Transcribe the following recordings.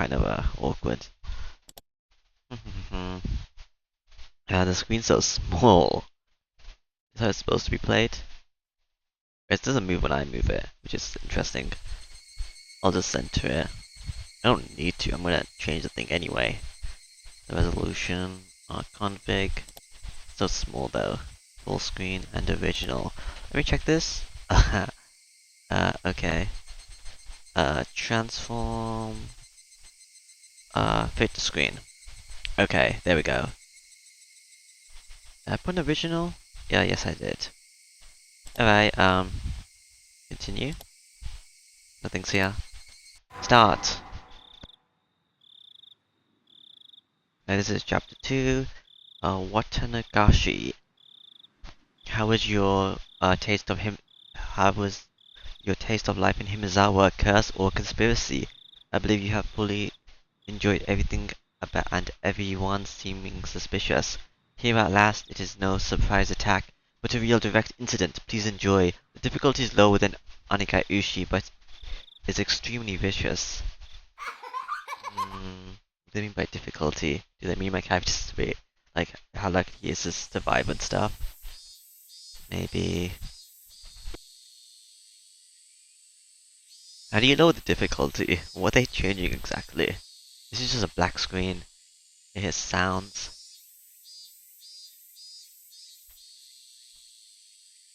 kind of awkward. The screen's so small. Is how it's supposed to be played? It doesn't move when I move it, which is interesting. I'll just center it. I don't need to, I'm gonna change the thing anyway. The resolution, config. So small though. Full screen and original. Let me check this. Okay. Transform. Fit to screen. Okay, there we go. Did I put an original? Yeah, yes I did. Alright, continue. Nothing's here. Start! Now this is chapter 2, Watanagashi. How was your taste of him? How was your taste of life in Himizawa, a curse or conspiracy? I believe you have fully enjoyed everything about and everyone seeming suspicious. Here at last, it is no surprise attack, but a real direct incident. Please enjoy. The difficulty is lower than Onigaiushi, but is extremely vicious. What do they mean by difficulty? Do they mean my character's like how likely he is to survive and stuff? Maybe. How do you know the difficulty? What are they changing exactly? This is just a black screen. It has sounds.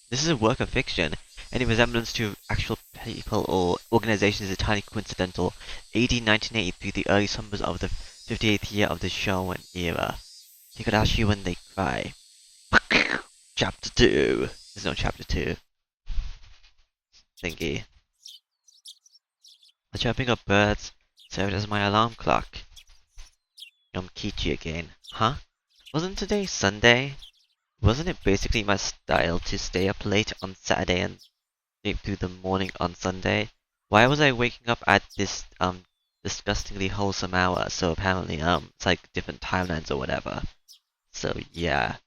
This is a work of fiction. Any resemblance to actual people or organizations is entirely coincidental. AD 1983, the early summers of the 58th year of the Showa era. Higurashi when they cry. Chapter 2. There's no chapter 2. Thingy. The chirping of birds served as my alarm clock. Kichi again. Huh? Wasn't today Sunday? Wasn't it basically my style to stay up late on Saturday and sleep through the morning on Sunday? Why was I waking up at this disgustingly wholesome hour? So apparently it's like different timelines or whatever. So yeah.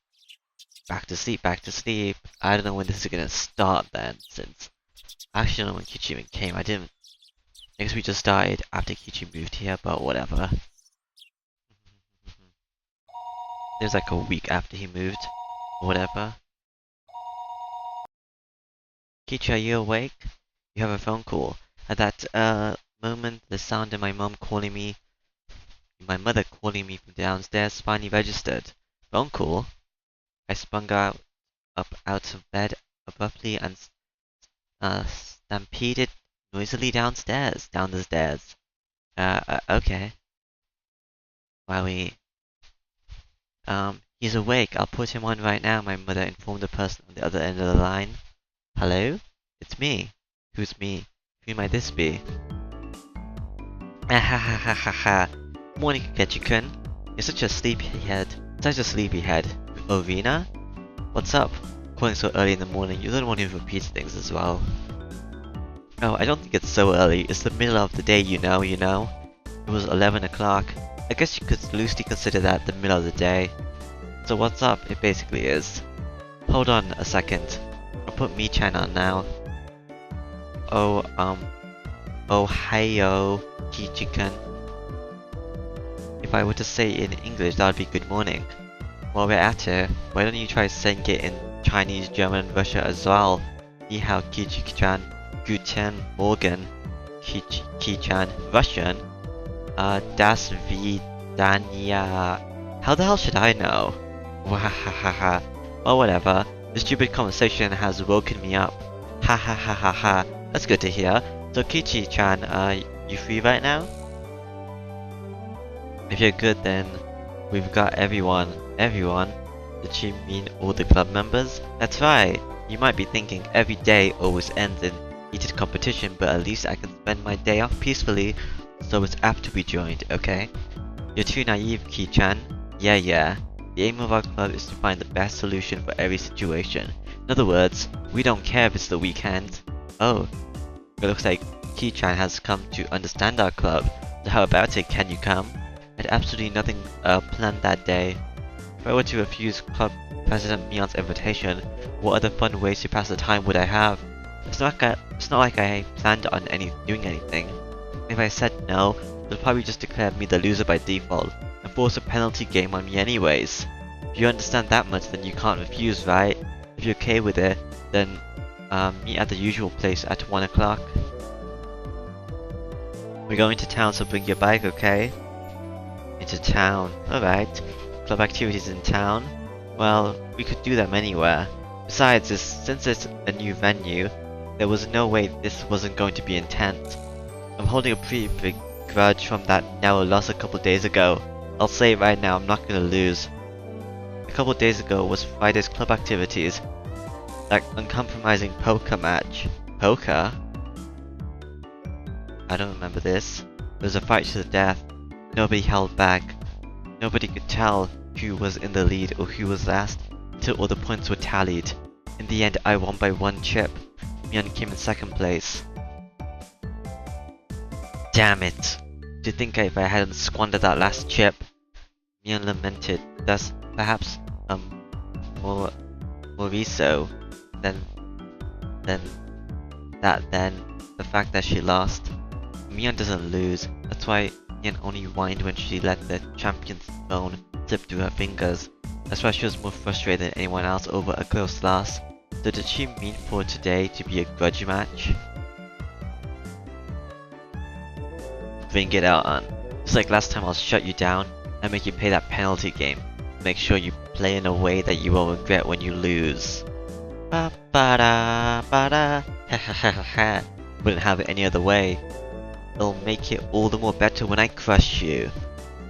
Back to sleep, back to sleep. I don't know when this is gonna start then, since I actually don't know when Kichi even came. I guess we just started after Kichi moved here, but whatever. It was like a week after he moved, or whatever. Kichi, are you awake? You have a phone call. At that moment, the sound of my mother calling me from downstairs finally registered. Phone call? I sprung up out of bed abruptly and stampeded noisily down the stairs. Okay. Wowie. He's awake. I'll put him on right now, my mother informed the person on the other end of the line. Hello? It's me. Who's me? Who might this be? Ha. Morning, Ketchikun. You're such a sleepyhead. Ovina? What's up? Calling so early in the morning, you're the one who repeats things as well. Oh, I don't think it's so early. It's the middle of the day, you know. It was 11 o'clock. I guess you could loosely consider that the middle of the day. So what's up? It basically is. Hold on a second. I'll put Mi-chan on now. Ohayo, Kichi-kun. If I were to say it in English, that would be good morning. While we're at it, why don't you try saying it in Chinese, German, and Russian as well? Ni hao, Kichi-chan. Guten Morgen, Kichi-chan. Russian. Das Vidania. How the hell should I know? Wahahaha. Well, whatever. This stupid conversation has woken me up. Ha ha ha ha ha. That's good to hear. So Kichi-chan, you free right now? If you're good, then we've got everyone. Everyone? Did she mean all the club members? That's right. You might be thinking every day always ends in heated competition, but at least I can spend my day off peacefully, so it's apt to be joined, okay? You're too naive, Ki-chan. Yeah. The aim of our club is to find the best solution for every situation. In other words, we don't care if it's the weekend. Oh, it looks like Ki-chan has come to understand our club. So how about it, can you come? I had absolutely nothing planned that day. If I were to refuse Club President Mion's invitation, what other fun ways to pass the time would I have? It's not like I planned on doing anything. If I said no, they'll probably just declare me the loser by default and force a penalty game on me anyways. If you understand that much, then you can't refuse, right? If you're okay with it, then meet at the usual place at 1 o'clock. We're going to town, so bring your bike, okay? Into town, alright. Club activities in town? Well, we could do them anywhere. Besides, since it's a new venue, there was no way this wasn't going to be intense. I'm holding a pretty big grudge from that narrow loss a couple days ago. I'll say it right now, I'm not gonna lose. A couple days ago was Friday's club activities. That uncompromising poker match. Poker? I don't remember this. It was a fight to the death. Nobody held back. Nobody could tell who was in the lead or who was last until all the points were tallied. In the end, I won by 1 chip. Mian came in 2nd place. Damn it! Do you think if I hadn't squandered that last chip? Mian lamented, thus perhaps more so than the fact that she lost. Mian doesn't lose, that's why Mian only whined when she let the champion's phone slip through her fingers. That's why she was more frustrated than anyone else over a close loss. So did she mean for today to be a grudge match? Bring it out, on. Just like last time, I'll shut you down and make you pay that penalty game. Make sure you play in a way that you will regret when you lose. Ba ba da ba da, ha ha ha ha ha. Wouldn't have it any other way. It'll make it all the more better when I crush you.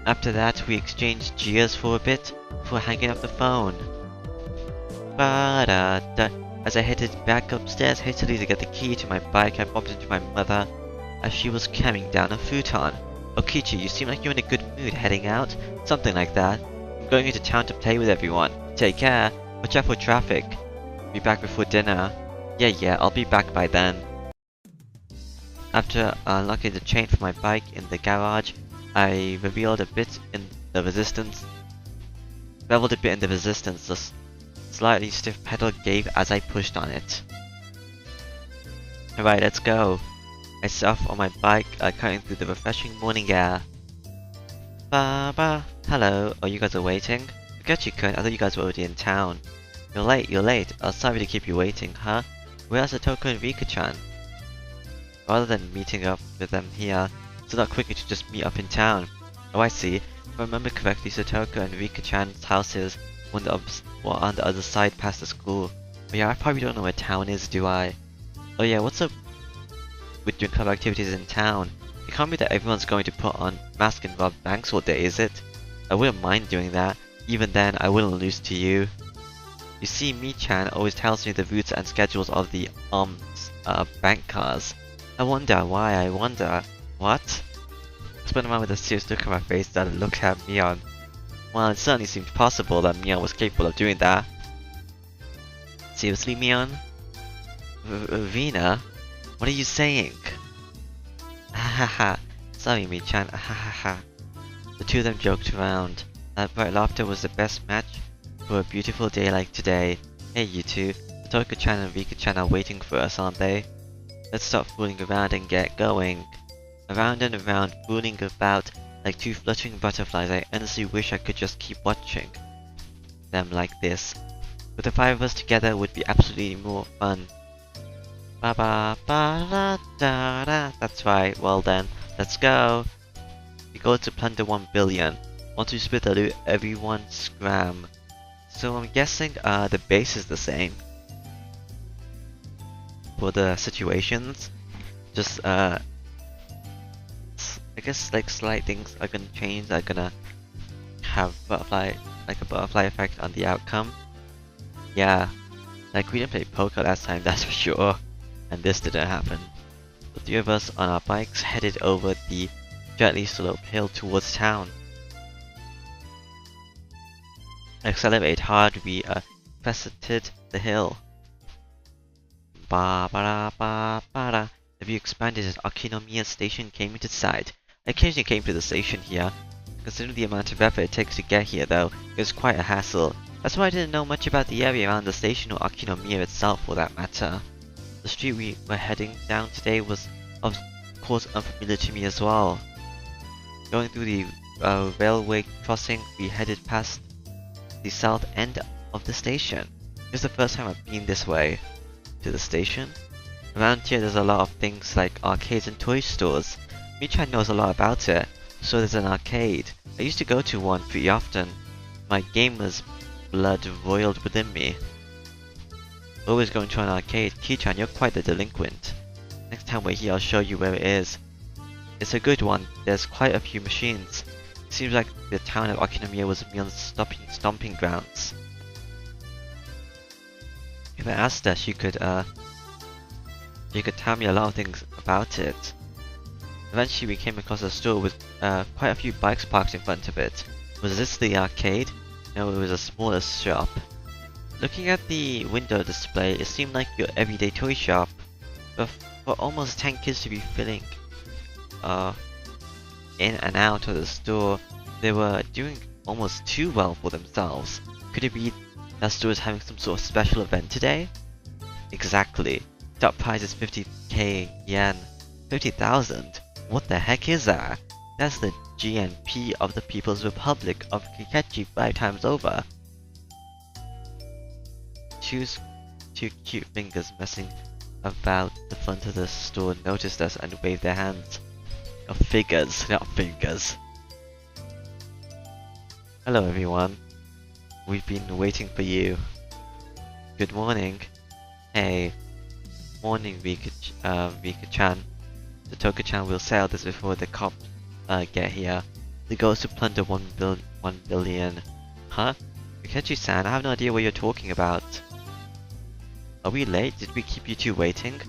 After that, we exchanged jeers for a bit before hanging up the phone. Ba da da. As I headed back upstairs hastily to get the key to my bike, I bumped into my mother as she was carrying down a futon. Okichi, you seem like you're in a good mood heading out. Something like that. I'm going into town to play with everyone. Take care. Watch out for traffic. Be back before dinner. Yeah, I'll be back by then. After unlocking the chain for my bike in the garage, I reveled a bit in the resistance. The slightly stiff pedal gave as I pushed on it. Alright, let's go. I set off on my bike, cutting through the refreshing morning air. Ba. Hello, you guys are waiting? Forget you could, I thought you guys were already in town. You're late. Sorry to keep you waiting, huh? Where's Satoko and Rika-chan? Rather than meeting up with them here, it's a lot quicker to just meet up in town. Oh, I see. If I remember correctly, Satoko and Rika-chan's houses were on the other side past the school. But yeah, I probably don't know where town is, do I? Oh yeah, what's up with doing club activities in town? It can't be that everyone's going to put on mask and rob banks all day, is it? I wouldn't mind doing that. Even then, I wouldn't lose to you. You see, Mi-chan always tells me the routes and schedules of the bank cars. I wonder why, What? I spent a moment with a serious look on my face that I looked at Mion. Well, it certainly seemed possible that Mion was capable of doing that. Seriously, Mion? Rina? What are you saying? Ha. Sorry, Mi-chan, ha. The two of them joked around. That bright laughter was the best match for a beautiful day like today. Hey, you two. Satoko-chan and Rika-chan are waiting for us, aren't they? Let's stop fooling around and get going. Around and around, fooling about like two fluttering butterflies. I honestly wish I could just keep watching them like this. But the 5 of us together would be absolutely more fun. Ba-da-da-da. That's right, well then, let's go. We go to plunder 1 billion. Once we split the loot, everyone scram. So I'm guessing the base is the same for the situations. Just I guess like slight things are gonna change. Are gonna have a butterfly effect on the outcome. Yeah, like we didn't play poker last time, that's for sure, and this didn't happen. The 3 of us on our bikes headed over the gently sloped hill towards town. Accelerate hard, we crested the hill. Ba-ba-da-ba-ba-da. The view expanded as Akinomiya Station came into sight. I occasionally came to the station here. Considering the amount of effort it takes to get here though, it was quite a hassle. That's why I didn't know much about the area around the station or Akinomiya itself for that matter. The street we were heading down today was of course unfamiliar to me as well. Going through the railway crossing, we headed past the south end of the station. It's the first time I've been this way to the station. Around here there's a lot of things like arcades and toy stores. Michan knows a lot about it, so there's an arcade. I used to go to one pretty often. My gamer's blood roiled within me. Always going to an arcade. Kichan, you're quite the delinquent. Next time we're here I'll show you where it is. It's a good one. There's quite a few machines. Seems like the town of Akinomiya was Mion's stomping grounds. If I asked her, she could tell me a lot of things about it. Eventually we came across a store with quite a few bikes parked in front of it. Was this the arcade? No, it was a smaller shop. Looking at the window display, it seemed like your everyday toy shop. But for almost 10 kids to be filling in and out of the store, they were doing almost too well for themselves. Could it be that store is having some sort of special event today? Exactly. Top prize is 50k yen. 50,000? What the heck is that? That's the GNP of the People's Republic of Kikechi 5 times over. Two cute fingers messing about the front of the store noticed us and waved their hands. Oh, figures, not fingers. Hello everyone. We've been waiting for you. Good morning. Hey. Morning, Rika-chan. The Toka-chan will sell this before the cops get here. The goal is to plunder 1 billion. Huh? Rikechi-san, I have no idea what you're talking about. Are we late? Did we keep you two waiting?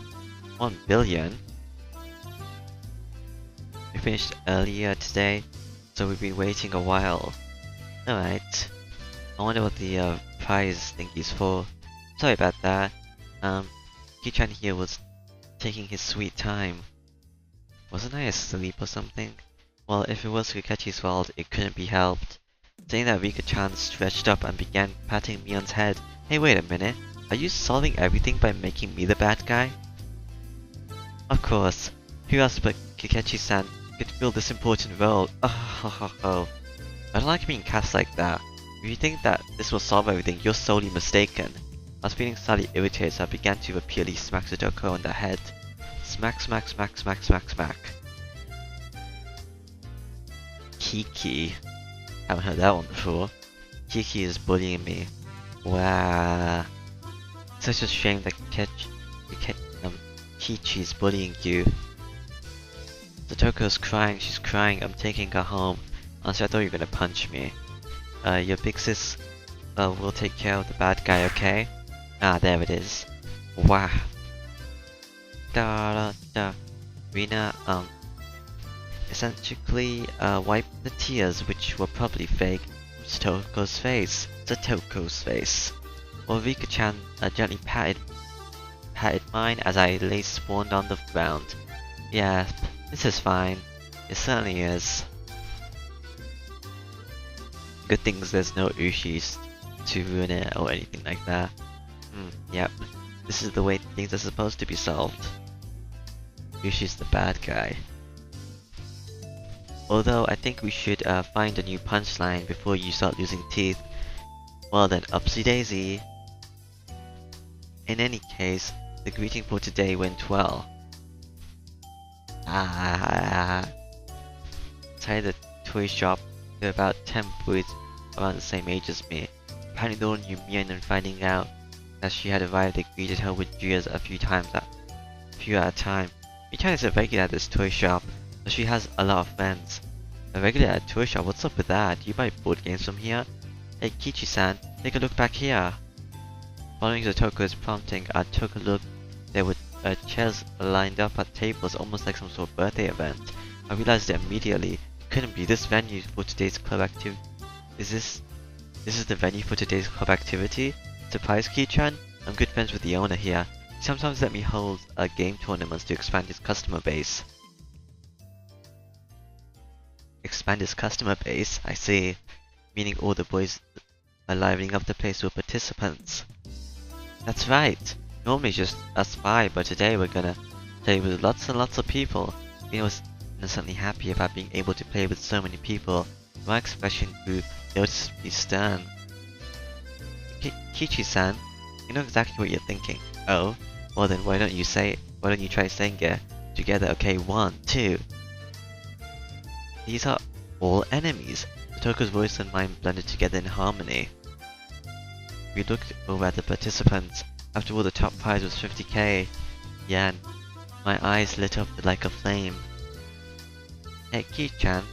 1 billion? We finished earlier today, so we've been waiting a while. Alright. I wonder what the prize thingy's for. Sorry about that. Kichan here was taking his sweet time. Wasn't I asleep or something? Well, if it was Rikechi's fault, it couldn't be helped. Saying that, Rika-chan stretched up and began patting Mion's head. Hey, wait a minute. Are you solving everything by making me the bad guy? Of course. Who else but Kikechi-san could fill this important role? Oh. I don't like being cast like that. If you think that this will solve everything, you're sorely mistaken. I was feeling slightly irritated, so I began to repeatedly smack Sadoko on the head. Smack, smack, smack, smack, smack, smack. Kiki. Haven't heard that one before. Kiki is bullying me. Wow. Such a shame that Kichi is bullying you. Satoko's crying, she's crying, I'm taking her home. Honestly, I thought you were gonna punch me. Your big sis will take care of the bad guy, okay? Ah, there it is. Wow. Rina, essentially, wiped the tears, which were probably fake, from Satoko's face. While Rika-chan gently patted mine as I lay spawned on the ground. Yeah, this is fine. It certainly is. Good things there's no Ushis to ruin it or anything like that. Yep. This is the way things are supposed to be solved. Ushi's the bad guy. Although I think we should find a new punchline before you start losing teeth. Well then, upsy daisy. In any case, the greeting for today went well. Inside the toy shop, there were about 10 boys around the same age as me. Apparently they all knew Mian, and finding out that she had arrived, they greeted her with jeers a few at a time. Michan is a regular at this toy shop, so she has a lot of friends. A regular at a toy shop? What's up with that? Do you buy board games from here? Hey Kichi-san, take a look back here. Following Zatoko's prompting, I took a look. There were chairs lined up at tables, almost like some sort of birthday event. I realized it immediately. It couldn't be this venue for today's club activity. This is the venue for today's club activity? Surprise, Ki-chan? I'm good friends with the owner here. He sometimes let me hold game tournaments to expand his customer base. Expand his customer base? I see. Meaning all the boys are livening up the place with participants. That's right. Normally just us 5, but today we're gonna play with lots and lots of people. You know, innocently happy about being able to play with so many people. My expression grew noticeably stern. Kichi-san, you know exactly what you're thinking. Oh, well then why don't you try saying it together, okay? 1, 2. These are all enemies. Toko's voice and mine blended together in harmony. We looked over at the participants. After all, the top prize was 50k yen. My eyes lit up like a flame. Hey, Ki-chan,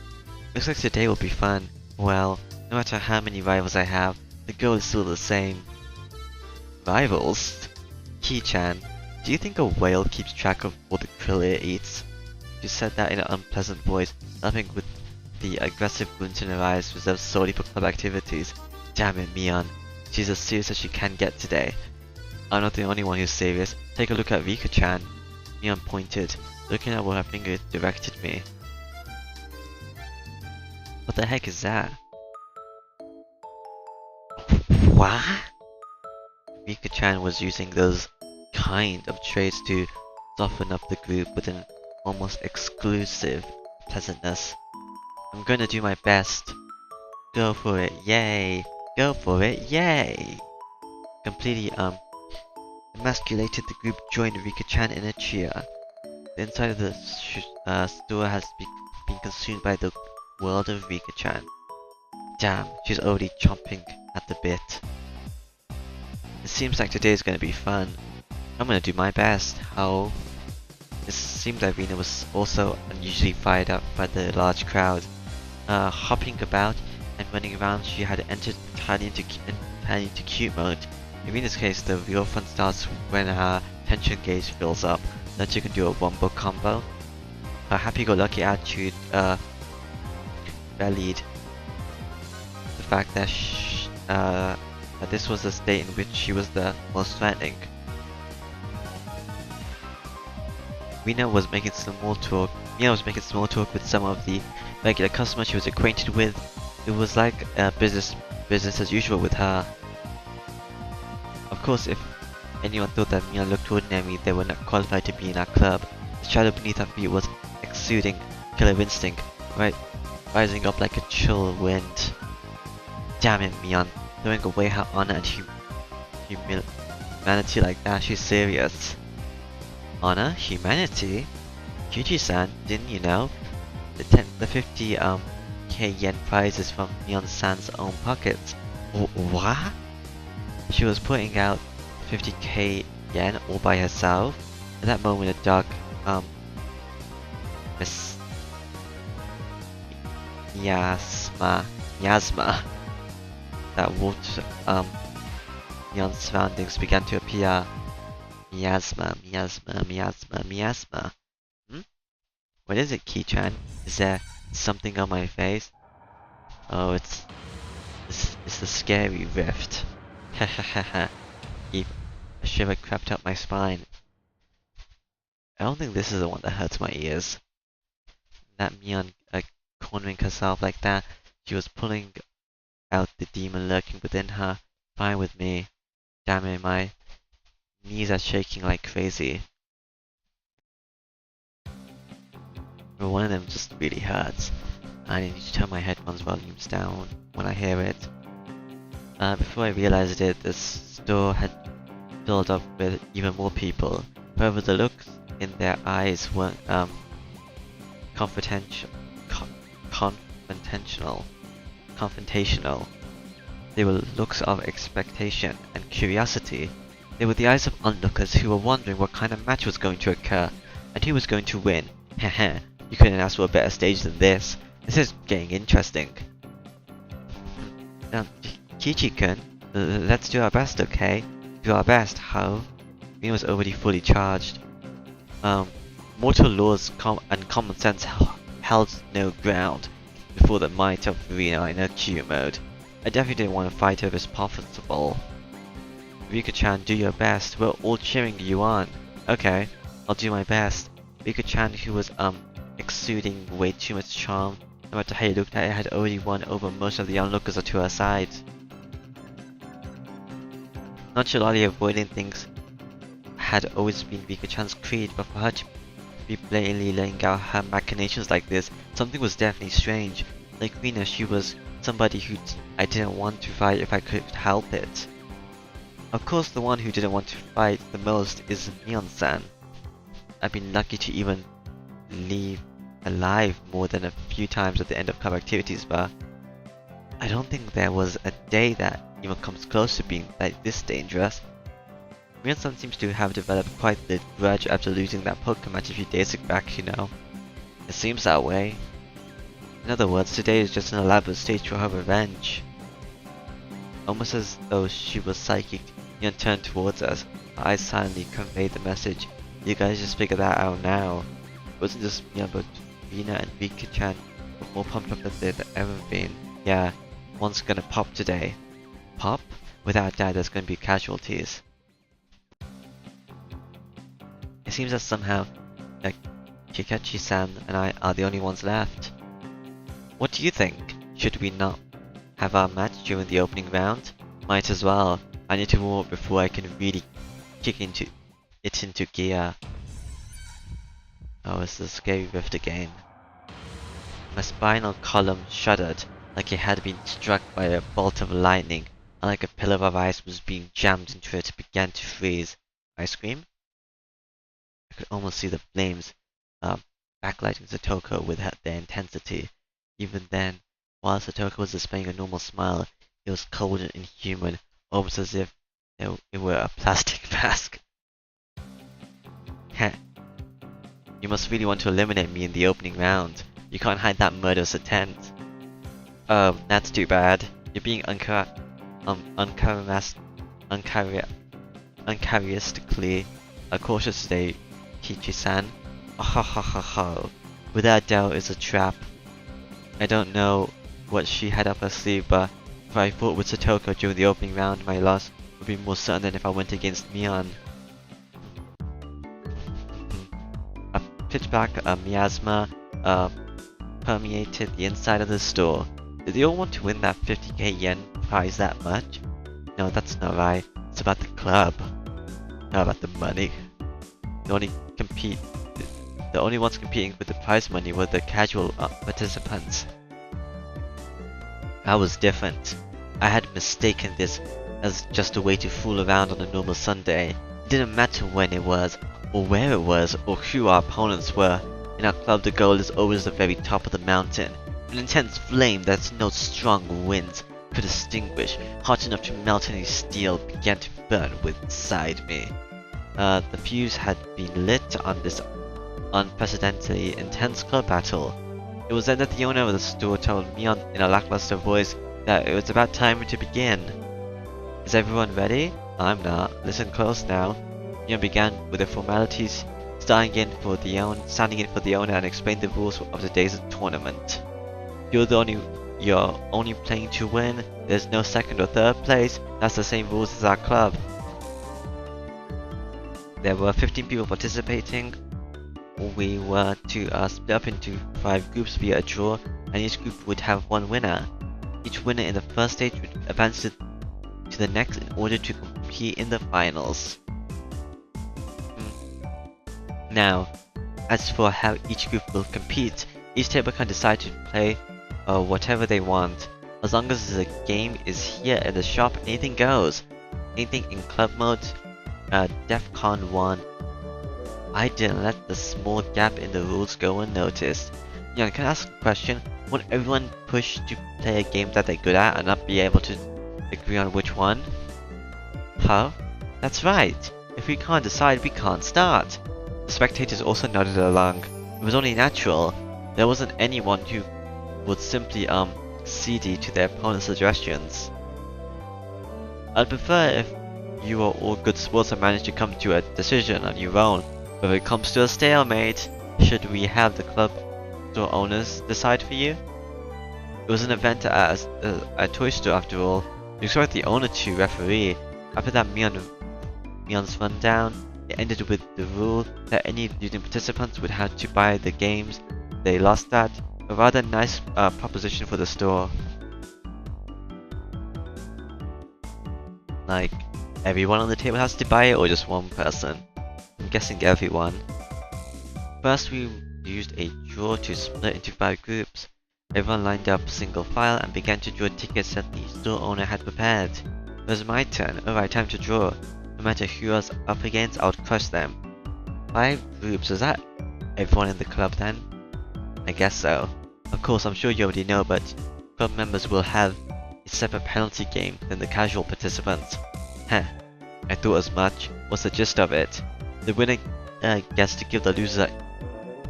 looks like today will be fun. Well, no matter how many rivals I have, the goal is still the same. Rivals? Ki-chan, do you think a whale keeps track of all the krill it eats? She said that in an unpleasant voice, laughing with the aggressive glint in her eyes reserved solely for club activities. Damn it, Mion. She's as serious as she can get today. I'm not the only one who's serious. Take a look at Rika-chan. Mion pointed, looking at where her finger directed me. What the heck is that? What? Rika-chan was using those kind of traits to soften up the group with an almost exclusive pleasantness. I'm gonna do my best. Go for it, yay! Go for it, yay! Completely emasculated, the group joined Rika-chan in a cheer. The inside of the store has been consumed by the world of Rika-chan. Damn, she's already chomping at the bit. It seems like today is gonna be fun. I'm gonna do my best. How? It seemed like Rina was also unusually fired up by the large crowd. Hopping about and running around, she had entered entirely into cute mode. In Rina's case, the real fun starts when her tension gauge fills up, then she can do a wombo combo. Her happy-go-lucky attitude bellied the fact that that this was the state in which she was the most threatening. Rina was making small talk with some of the regular customers she was acquainted with. It was like business as usual with her. Of course, if anyone thought that Mia looked ordinary, they were not qualified to be in our club. The shadow beneath her feet was exuding killer instinct, rising up like a chill wind. Damn it, Mion. Throwing away her honor and humanity like that, she's serious. Honor? Humanity? Yuji-san, didn't you know? The 50k yen prize is from Mion-san's own pockets. What? She was putting out 50k yen all by herself? At that moment, a dark, miasma that walked Mion's surroundings began to appear. Miasma. What is it, Ki-chan? Is there something on my face? Oh, it's the scary rift. Hahaha. A shiver crept up my spine. I don't think this is the one that hurts my ears. That Mion cornering herself like that, she was pulling out the demon lurking within her. Fine with me. Damn it, my knees are shaking like crazy. But one of them just really hurts. I need to turn my headphones volumes down when I hear it. Before I realized it, the store had filled up with even more people. However, the looks in their eyes weren't confrontational. They were looks of expectation and curiosity. They were the eyes of onlookers who were wondering what kind of match was going to occur, and who was going to win. Heh, you couldn't ask for a better stage than this. This is getting interesting. Now, Kichi-kun, let's do our best, okay? Do our best, how? Rina was already fully charged. Mortal laws and common sense held no ground before the might of Rina in her Q mode. I definitely didn't want to fight her if it's possible. Rika-chan, do your best. We're all cheering you on. Okay, I'll do my best. Rika-chan, who was exuding way too much charm, no matter how you looked at it, had already won over most of the onlookers to her side. Nonchalantly avoiding things had always been Rika-chan's creed, but for her to be blatantly laying out her machinations like this, something was definitely strange. Like Rina, she was somebody who I didn't want to fight if I could help it. Of course, the one who didn't want to fight the most is Mion-san. I've been lucky to even leave alive more than a few times at the end of club activities, but I don't think there was a day that even comes close to being like this dangerous. Mion-san seems to have developed quite the grudge after losing that poker match a few days back, you know. It seems that way. In other words, today is just an elaborate stage for her revenge. Almost as though she was psychic, Mion turned towards us. Her eyes silently conveyed the message. You guys just figured that out now. It wasn't just Mion, but Rina and Rika-chan were more pumped up than they've ever been. Yeah, one's gonna pop today. Pop? Without doubt, there's gonna be casualties. It seems that somehow, like, Kikachi-san and I are the only ones left. What do you think? Should we not have our match during the opening round? Might as well. I need to warm up before I can really kick into gear. Oh, it's the scary rift again. My spinal column shuddered like it had been struck by a bolt of lightning, and like a pillar of ice was being jammed into it, began to freeze. Ice cream? I could almost see the flames backlighting Satoko with their intensity. Even then, while Satoko was displaying a normal smile, it was cold and inhuman, almost as if it were a plastic mask. Heh. You must really want to eliminate me in the opening round. You can't hide that murderous intent. That's too bad. You're being uncharacteristically cautious today, Kichi-san. Oh. Without doubt, it's a trap. I don't know what she had up her sleeve, but if I fought with Satoko during the opening round, my loss would be more certain than if I went against Mion. A pitch black miasma permeated the inside of the store. Did they all want to win that 50k yen prize that much? No, that's not right. It's about the club. Not about the money. The only ones competing with the prize money were the casual participants. I was different. I had mistaken this as just a way to fool around on a normal Sunday. It didn't matter when it was, or where it was, or who our opponents were. In our club, the goal is always the very top of the mountain. An intense flame that no strong winds could extinguish, hot enough to melt any steel, began to burn inside me. The fuse had been lit on this unprecedentedly intense club battle. It was then that the owner of the store told me in a lackluster voice that it was about time to begin. Is everyone ready? I'm not. Listen close now. Mion began with the formalities, standing in for the owner and explained the rules of today's tournament. You're only playing to win. There's no second or third place. That's the same rules as our club. There were 15 people participating. We were to split up into 5 groups via a draw, and each group would have one winner. Each winner in the first stage would advance to the next in order to compete in the finals. Now, as for how each group will compete, each table can decide to play whatever they want. As long as the game is here in the shop, anything goes. Anything in club mode, DEFCON 1. I didn't let the small gap in the rules go unnoticed. Can I ask a question? Won't everyone push to play a game that they're good at and not be able to agree on which one? Huh? That's right. If we can't decide, we can't start. The spectators also nodded along. It was only natural. There wasn't anyone who would simply cede to their opponent's suggestions. I'd prefer if you are all good sports and manage to come to a decision on your own. But if it comes to a stalemate, should we have the club store owners decide for you? It was an event at a toy store after all. You expect the owner to referee. After that Mion's rundown, it ended with the rule that any losing participants would have to buy the games they lost at. A rather nice proposition for the store. Like, everyone on the table has to buy it, or just one person? I'm guessing everyone. First, we used a draw to split into 5 groups. Everyone lined up single file and began to draw tickets that the store owner had prepared. It was my turn. Alright, time to draw. No matter who I was up against, I would crush them. 5 groups, is that everyone in the club then? I guess so. Of course, I'm sure you already know, but club members will have a separate penalty game than the casual participants. Heh, I thought as much. What's the gist of it? The winner gets to give the loser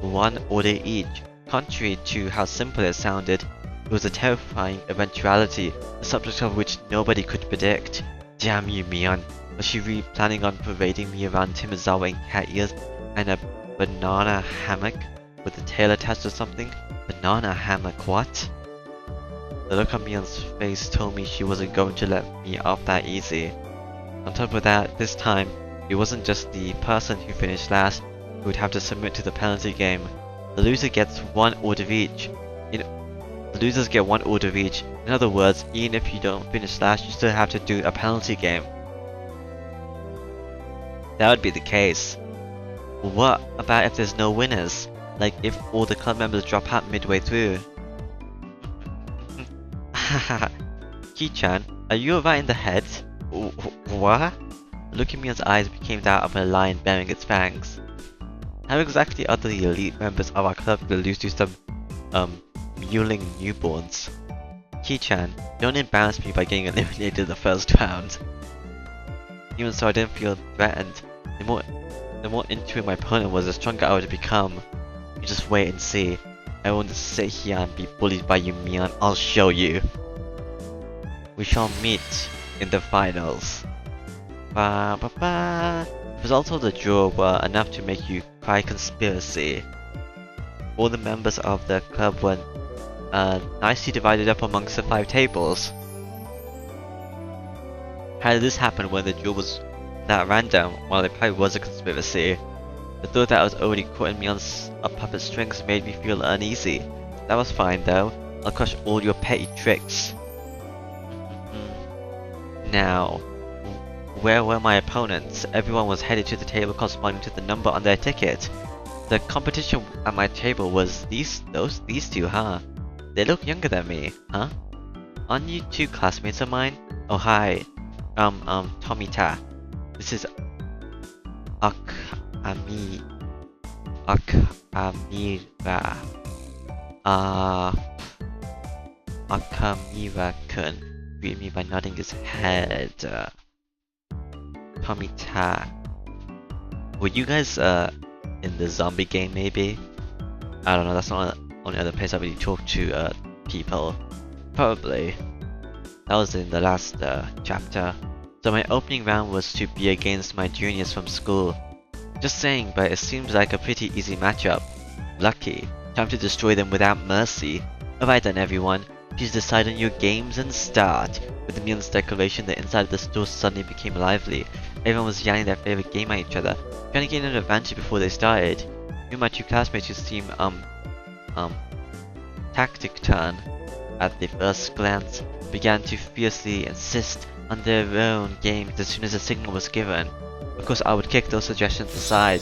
1 order each. Contrary to how simple it sounded, it was a terrifying eventuality, the subject of which nobody could predict. Damn you, Mion. Was she really planning on parading me around Timizawa in cat ears and a banana hammock with a tail attached or something? Banana hammock, what? The look on Mion's face told me she wasn't going to let me off that easy. On top of that, this time, it wasn't just the person who finished last who would have to submit to the penalty game. The loser gets 1 order each. The losers get 1 order each. In other words, even if you don't finish last, you still have to do a penalty game. That would be the case. What about if there's no winners? Like if all the club members drop out midway through? Haha. Ki-chan, are you alright in the head? What? The look in Mion's eyes became that of a lion baring its fangs. How exactly are the elite members of our club going to lose to some, mewling newborns? Ki-chan, don't embarrass me by getting eliminated in the first round. Even so, I didn't feel threatened. The more into it my opponent was, the stronger I would become. You just wait and see. I won't just sit here and be bullied by you, Mion. I'll show you. We shall meet in the finals. Ba ba ba. Results of the draw were enough to make you cry conspiracy. All the members of the club were nicely divided up amongst the 5 tables. How did this happen when the draw was that random? Well, it probably was a conspiracy. The thought that I was already caught in Mion's puppet strings made me feel uneasy. That was fine though. I'll crush all your petty tricks. Now, where were my opponents? Everyone was headed to the table corresponding to the number on their ticket. The competition at my table was these two, huh? They look younger than me, huh? Aren't you 2 classmates of mine? Oh hi, Tomita. This is Akamira. Akamira-kun greeted me by nodding his head. Tomita. Were you guys in the zombie game maybe? I don't know, that's not the only other place I really talk to people. Probably. That was in the last chapter. So my opening round was to be against my juniors from school. Just saying, but it seems like a pretty easy matchup. Lucky. Time to destroy them without mercy. Alright then everyone, please decide on your games and start. With the Mion's declaration, the inside of the store suddenly became lively. Everyone was yelling their favorite game at each other, trying to gain an advantage before they started. Me and my 2 classmates who seemed tactic turn at the first glance began to fiercely insist on their own games as soon as a signal was given. Of course, I would kick those suggestions aside.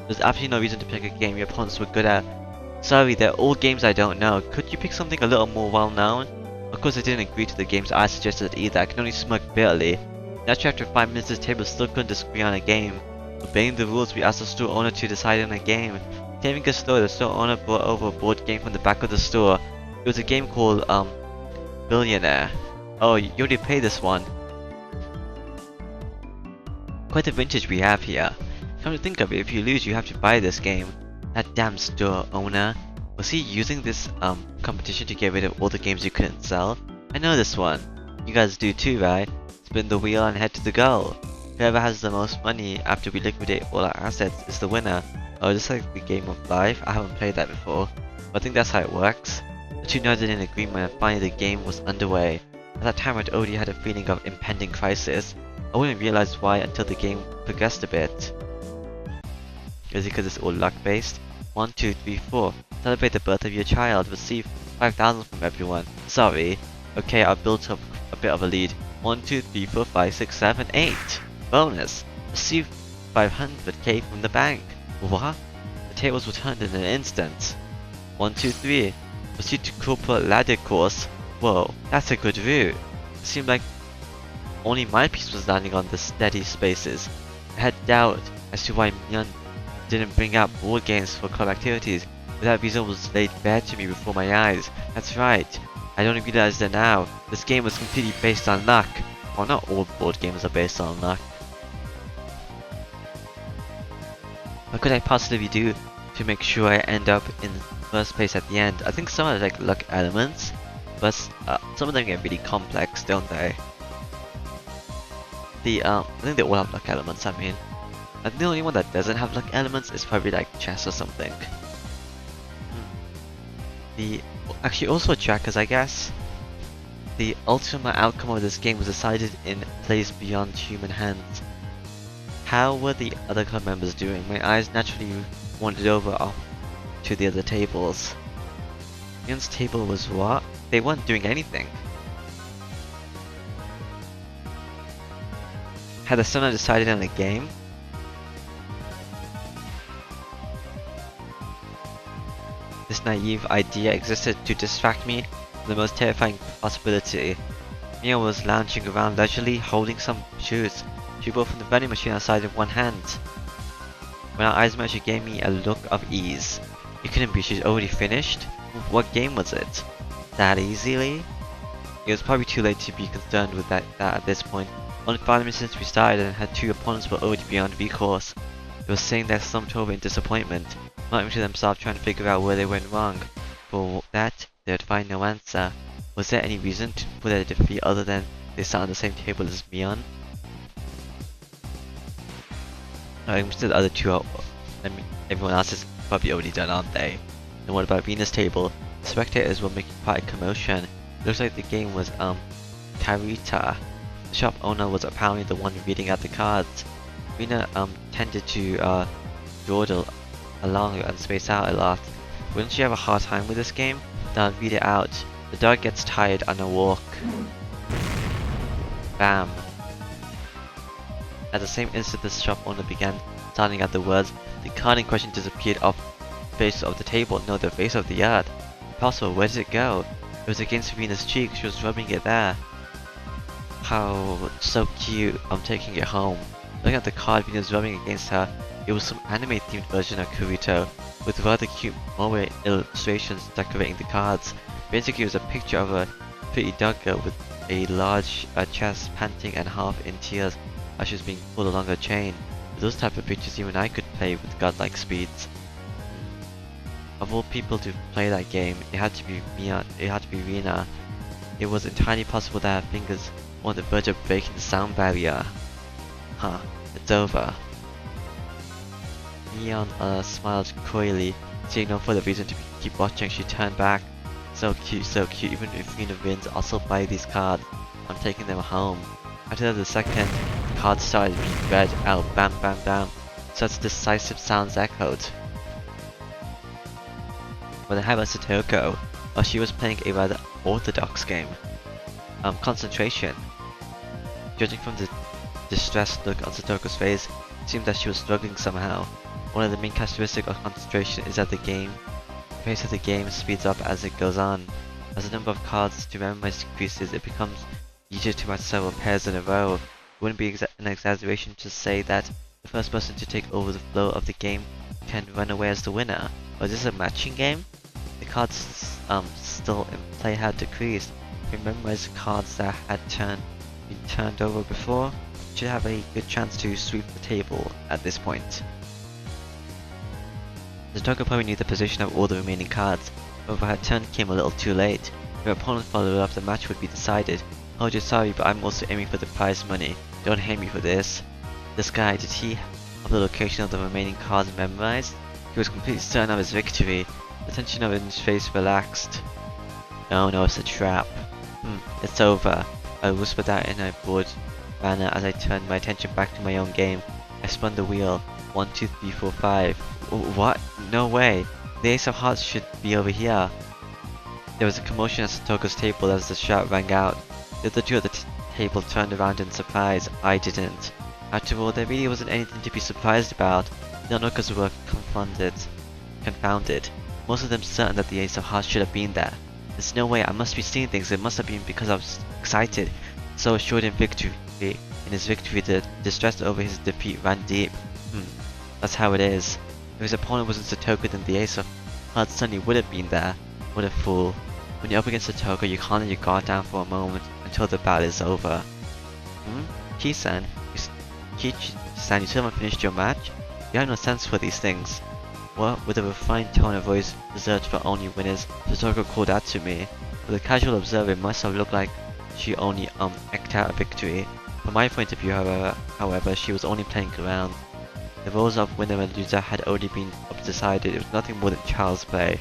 There's absolutely no reason to pick a game your opponents were good at. Sorry, they're all games I don't know. Could you pick something a little more well known? Of course, I didn't agree to the games I suggested either. I can only smirk bitterly. Naturally, after 5 minutes, the table still couldn't disagree on a game. Obeying the rules, we asked the store owner to decide on a game. Claiming a store, the store owner brought over a board game from the back of the store. It was a game called, Billionaire. Oh, you already played this one. Quite a vintage we have here. Come to think of it, if you lose, you have to buy this game. That damn store owner. Was he using this, competition to get rid of all the games you couldn't sell? I know this one. You guys do too, right? Spin the wheel and head to the goal. Whoever has the most money after we liquidate all our assets is the winner. Oh, just like the game of life? I haven't played that before, but I think that's how it works. The 2 nodded in agreement and finally the game was underway. At that time I'd already had a feeling of impending crisis. I wouldn't realize why until the game progressed a bit. Is it because it's all luck based? 1, 2, 3, 4. Celebrate the birth of your child. Receive 5,000 from everyone. Sorry. Okay, I built up a bit of a lead. 1, 2, 3, 4, 5, 6, 7, 8. Bonus. Receive 500k from the bank. What? The tables were turned in an instant. 1, 2, 3. Proceed to corporate ladder course. Whoa, that's a good route. It seemed like only my piece was landing on the steady spaces. I had doubt as to why Mion didn't bring out board games for club activities, but that reason was laid bare to me before my eyes. That's right. I don't realize that now. This game was completely based on luck. Well, not all board games are based on luck. What could I possibly do to make sure I end up in first place at the end? I think some are like luck elements, but some of them get really complex, don't they? I think they all have luck elements, I mean. I think the only one that doesn't have luck elements is probably like chess or something. Actually also checkers, I guess. The ultimate outcome of this game was decided in place beyond human hands. How were the other club members doing? My eyes naturally wandered over to the other tables. Mion's table was what? They weren't doing anything. Had the someone decided on a game? This naive idea existed to distract me from the most terrifying possibility. Mia was lounging around leisurely, holding some shoes. She brought from the vending machine outside in one hand. When our eyes met, she gave me a look of ease. It couldn't be, she's already finished? What game was it? That easily? It was probably too late to be concerned with that at this point. Only 5 minutes since we started and had 2 opponents were already beyond recourse. They were sitting there slumped over in disappointment, muttering to themselves trying to figure out where they went wrong. For that, they would find no answer. Was there any reason for their defeat other than they sat on the same table as Mion? I'm sure the other 2 are, everyone else is probably already done, aren't they? And what about Venus' table? The spectators were making quite a commotion. It looks like the game was Karita. The shop owner was apparently the one reading out the cards. Rena tended to dawdle along and space out a lot. Wouldn't she have a hard time with this game? Then read it out. The dog gets tired on a walk. Bam. At the same instant the shop owner began sounding out the words, the card in question disappeared off the face of the table, no, the face of the yard. Impossible, where did it go? It was against Rena's cheek, she was rubbing it there. How so cute, I'm taking it home. Looking at the card Venus rubbing against her, it was some anime themed version of Kurito, with rather cute moe illustrations decorating the cards. Basically it was a picture of a pretty dog girl with a large chest, panting and half in tears as she was being pulled along a chain. With those type of pictures even I could play with godlike speeds. Of all people to play that game, it had to be Rena. It was entirely possible that her fingers were on the verge of breaking the sound barrier. Huh, it's over. Mion smiled coyly, seeing no further reason to keep watching. She turned back. So cute, even if Rena wins, I'll still buy these cards. I'm taking them home. After the second, the cards started being read out, bam bam bam. Such decisive sounds echoed. When I have a Satoko, she was playing a rather orthodox game. Concentration. Judging from the distressed look on Satoko's face, it seemed that she was struggling somehow. One of the main characteristics of concentration is that the pace of the game speeds up as it goes on. As the number of cards to memorize decreases, it becomes easier to match several pairs in a row. It wouldn't be an exaggeration to say that the first person to take over the flow of the game can run away as the winner. Or is this a matching game? The cards still in play had decreased. If we memorize the cards that had been turned over before, should have a good chance to sweep the table at this point. The Togo probably knew the position of all the remaining cards, however her turn came a little too late. If her opponent followed up, the match would be decided. Oh, just sorry, but I'm also aiming for the prize money. Don't hate me for this. This guy, did he have the location of the remaining cards memorized? He was completely certain of his victory. The tension of his face relaxed. Oh no, it's a trap. It's over. I whispered that in a bored manner as I turned my attention back to my own game. I spun the wheel. 1, 2, 3, 4, 5. What? No way. The ace of hearts should be over here. There was a commotion at Satoko's table as the shout rang out. The other 2 at the table turned around in surprise. I didn't. After all, there really wasn't anything to be surprised about. The onlookers were confounded. confounded. Most of them certain that the ace of hearts should have been there. There's no way, I must be seeing things. It must have been because I was excited, so assured in victory. In his victory, the distress over his defeat ran deep. That's how it is. If his opponent wasn't Satoka, then the ace of hearts certainly would have been there. What a fool. When you're up against Satoka, you can't let your guard down for a moment until the battle is over. Ki-san, you still haven't finished your match? You have no sense for these things. What, with a refined tone of voice reserved for only winners, Satoka called out to me. For the casual observer, it must have looked like she only eked out a victory. From my point of view, however, she was only playing around. The roles of winner and loser had already been decided. It was nothing more than child's play.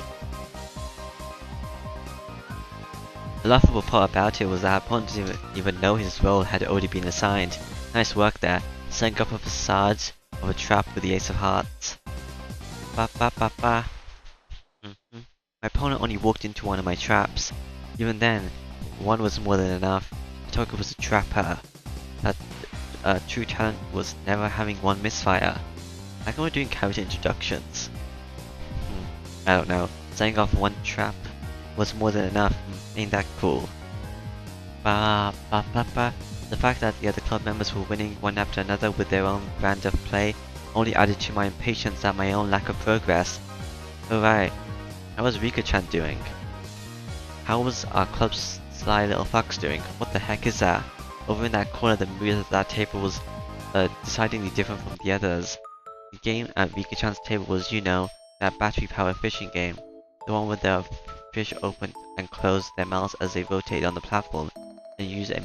The laughable part about it was that our opponent didn't even know his role had already been assigned. Nice work there, setting up a facade of a trap with the ace of hearts. My opponent only walked into one of my traps. Even then, one was more than enough. Satoka was a trapper. That true talent was never having one misfire. Like when we're doing character introductions. I don't know. Setting off one trap was more than enough. Ain't that cool? The fact that the other club members were winning one after another with their own brand of play only added to my impatience at my own lack of progress. Alright, how was Rika-chan doing? How was our club's sly little fox doing? What the heck is that? Over in that corner, the mood of that table was decidedly different from the others. The game at Rika-chan's table was, you know, that battery-powered fishing game. The one where the fish opened and closed their mouths as they rotated on the platform, and used a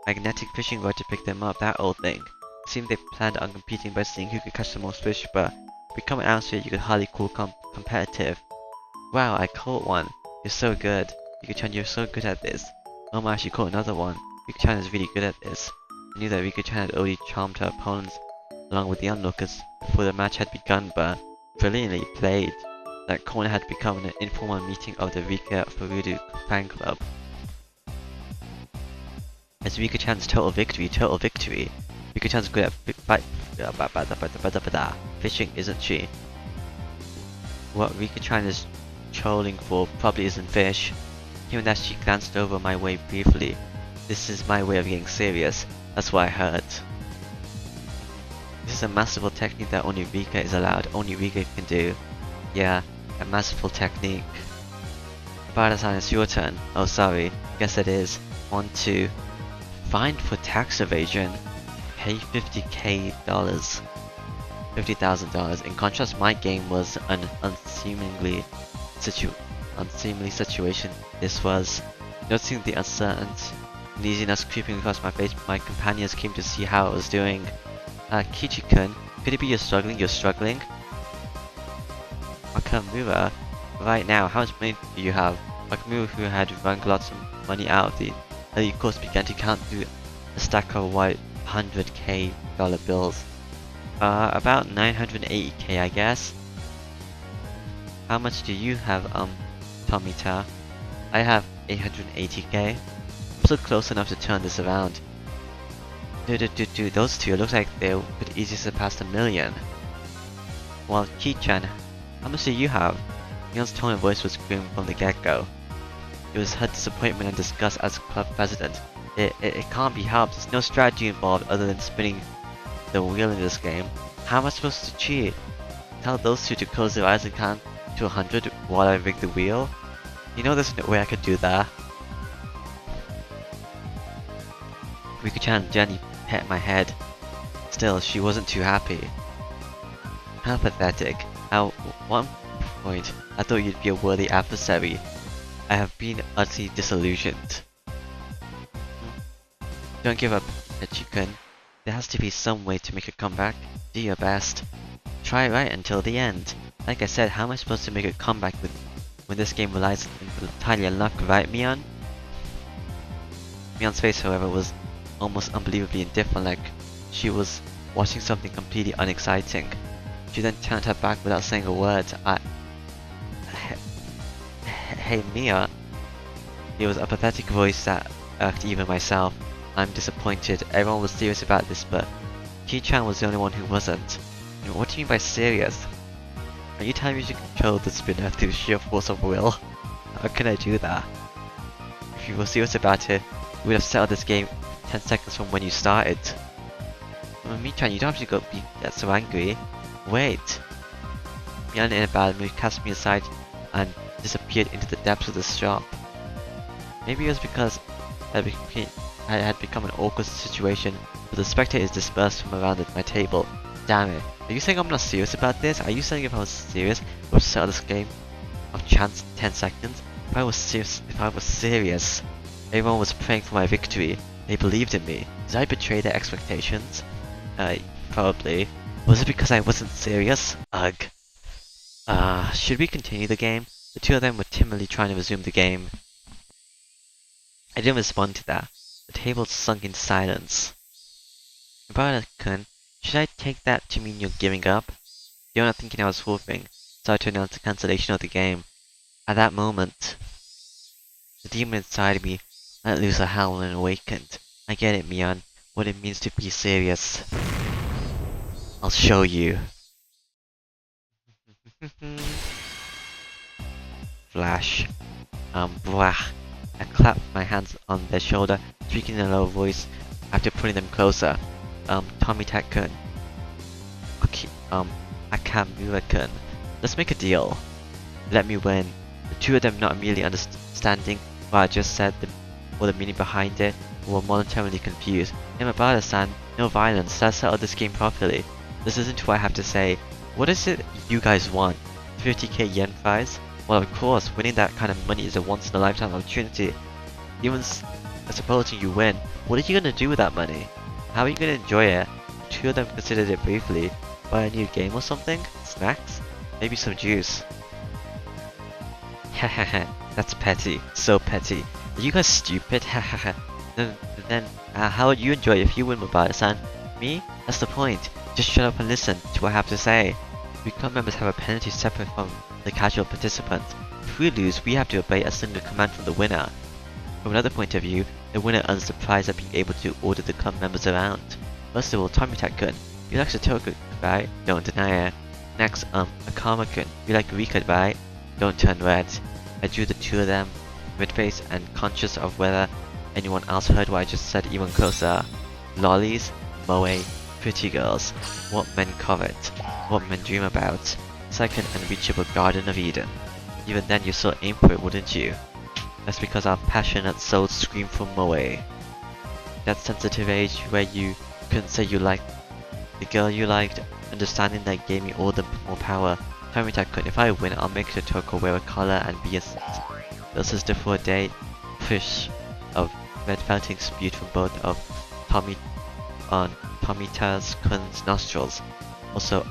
magnetic fishing rod to pick them up, that old thing. It seemed they planned on competing by seeing who could catch the most fish, but to become an answer, you could hardly call competitive. Wow, I caught one. You're so good. Rika-chan, you're so good at this. Oh my, she caught another one. Rika-chan is really good at this. I knew that Rika-chan had already charmed her opponents along with the onlookers before the match had begun, but brilliantly played. That corner had become an informal meeting of the Rika Furudu fan club. As Rika-chan's total victory. Rika-chan's good at fishing, isn't she? What Rika-chan is trolling for probably isn't fish. Given that she glanced over my way briefly, this is my way of getting serious. That's what I heard. This is a masterful technique that only Rika is allowed, only Rika can do. Yeah, a masterful technique. Bada-san, it's your turn. Oh sorry, guess it is. On to fine for tax evasion. Pay $50,000. In contrast, my game was an unseemly situation. This was. Noticing the uneasiness creeping across my face, my companions came to see how I was doing. Kichi-kun, could it be you're struggling? Makamura, right now, how much money do you have? Makamura, who had wrung lots of money out of the early course, began to count through a stack of white $100k bills. About 980k, I guess. How much do you have, Tomita? I have 880k. I'm still close enough to turn this around. Those two, it looks like they could easily surpass the million. Well, Ki-chan, how much do you have? Mion's tone of voice was grim from the get-go. It was her disappointment and disgust as club president. It can't be helped. There's no strategy involved other than spinning the wheel in this game. How am I supposed to cheat? Tell those two to close their eyes and count to 100 while I rig the wheel? You know there's no way I could do that. Rika-chan gently pet my head. Still, she wasn't too happy. How pathetic. At one point, I thought you'd be a worthy adversary. I have been utterly disillusioned. Don't give up, Kichi-kun. There has to be some way to make a comeback. Do your best. Try right until the end. Like I said, how am I supposed to make a comeback when this game relies entirely on luck, right, Mion? Mion's face, however, was almost unbelievably indifferent, like she was watching something completely unexciting. She then turned her back without saying a word. Hey Mia. It was a pathetic voice that irked even myself. I'm disappointed. Everyone was serious about this, but Ki-chan was the only one who wasn't. What do you mean by serious? Are you telling me to control the spinner through sheer force of will? How can I do that? If you were serious about it, you would have settled this game 10 seconds from when you started. Michan, you don't have to get so angry. Wait. Mian in a bad mood cast me aside and disappeared into the depths of the shop. Maybe it was because I had become an awkward situation, but the spectators dispersed from around my table. Damn it. Are you saying I'm not serious about this? Are you saying if I was serious, I would settle this game of chance 10 seconds? If I was serious, everyone was praying for my victory. They believed in me. Did I betray their expectations? Probably. Was it because I wasn't serious? Ugh. Should we continue the game? The two of them were timidly trying to resume the game. I didn't respond to that. The table sunk in silence. Mabara-kun, should I take that to mean you're giving up? You're not thinking I was wolfing, so I to announce the cancellation of the game. At that moment, the demon inside me let loose a howl and awakened. I get it, Mian. What it means to be serious. I'll show you. Flash. Blah. I clapped my hands on their shoulder, speaking in a low voice after putting them closer. Tomita-kun. Akamura-kun. Let's make a deal. Let me win. The two of them not immediately understanding what I just said or the meaning behind it, were momentarily confused. Hey Mabara-san, no violence, let's settle this game properly. This isn't what I have to say. What is it you guys want? 50k yen prize? Well, of course, winning that kind of money is a once-in-a-lifetime opportunity. Even supposing you win, what are you gonna do with that money? How are you gonna enjoy it? Two of them considered it briefly. Buy a new game or something? Snacks? Maybe some juice. Hahaha, that's petty. So petty. Are you guys stupid? Hahaha. Then, how would you enjoy it if you win, Mabara-san? Me? That's the point. Just shut up and listen to what I have to say. We club members have a penalty separate from the casual participants. If we lose, we have to obey a single command from the winner. From another point of view, the winner earns the prize of being able to order the club members around. First of all, Tomita-kun, you like Satoku, right? Don't deny it. Next, Akama-kun, you like Rika, right? Don't turn red. I drew the two of them, red-faced and conscious of whether anyone else heard what I just said even closer. Lollies, moe, pretty girls, what men covet, what men dream about. It's like an unreachable Garden of Eden. Even then you still aim for it, wouldn't you? That's because our passionate souls scream for moe. That sensitive age where you couldn't say you liked the girl you liked, understanding that gave me all the more power. Tomita-kun, if I win, I'll make Satoku wear a collar and be a sister for a day. Push of red felting spewed from both of Tomita-kun's nostrils. Also,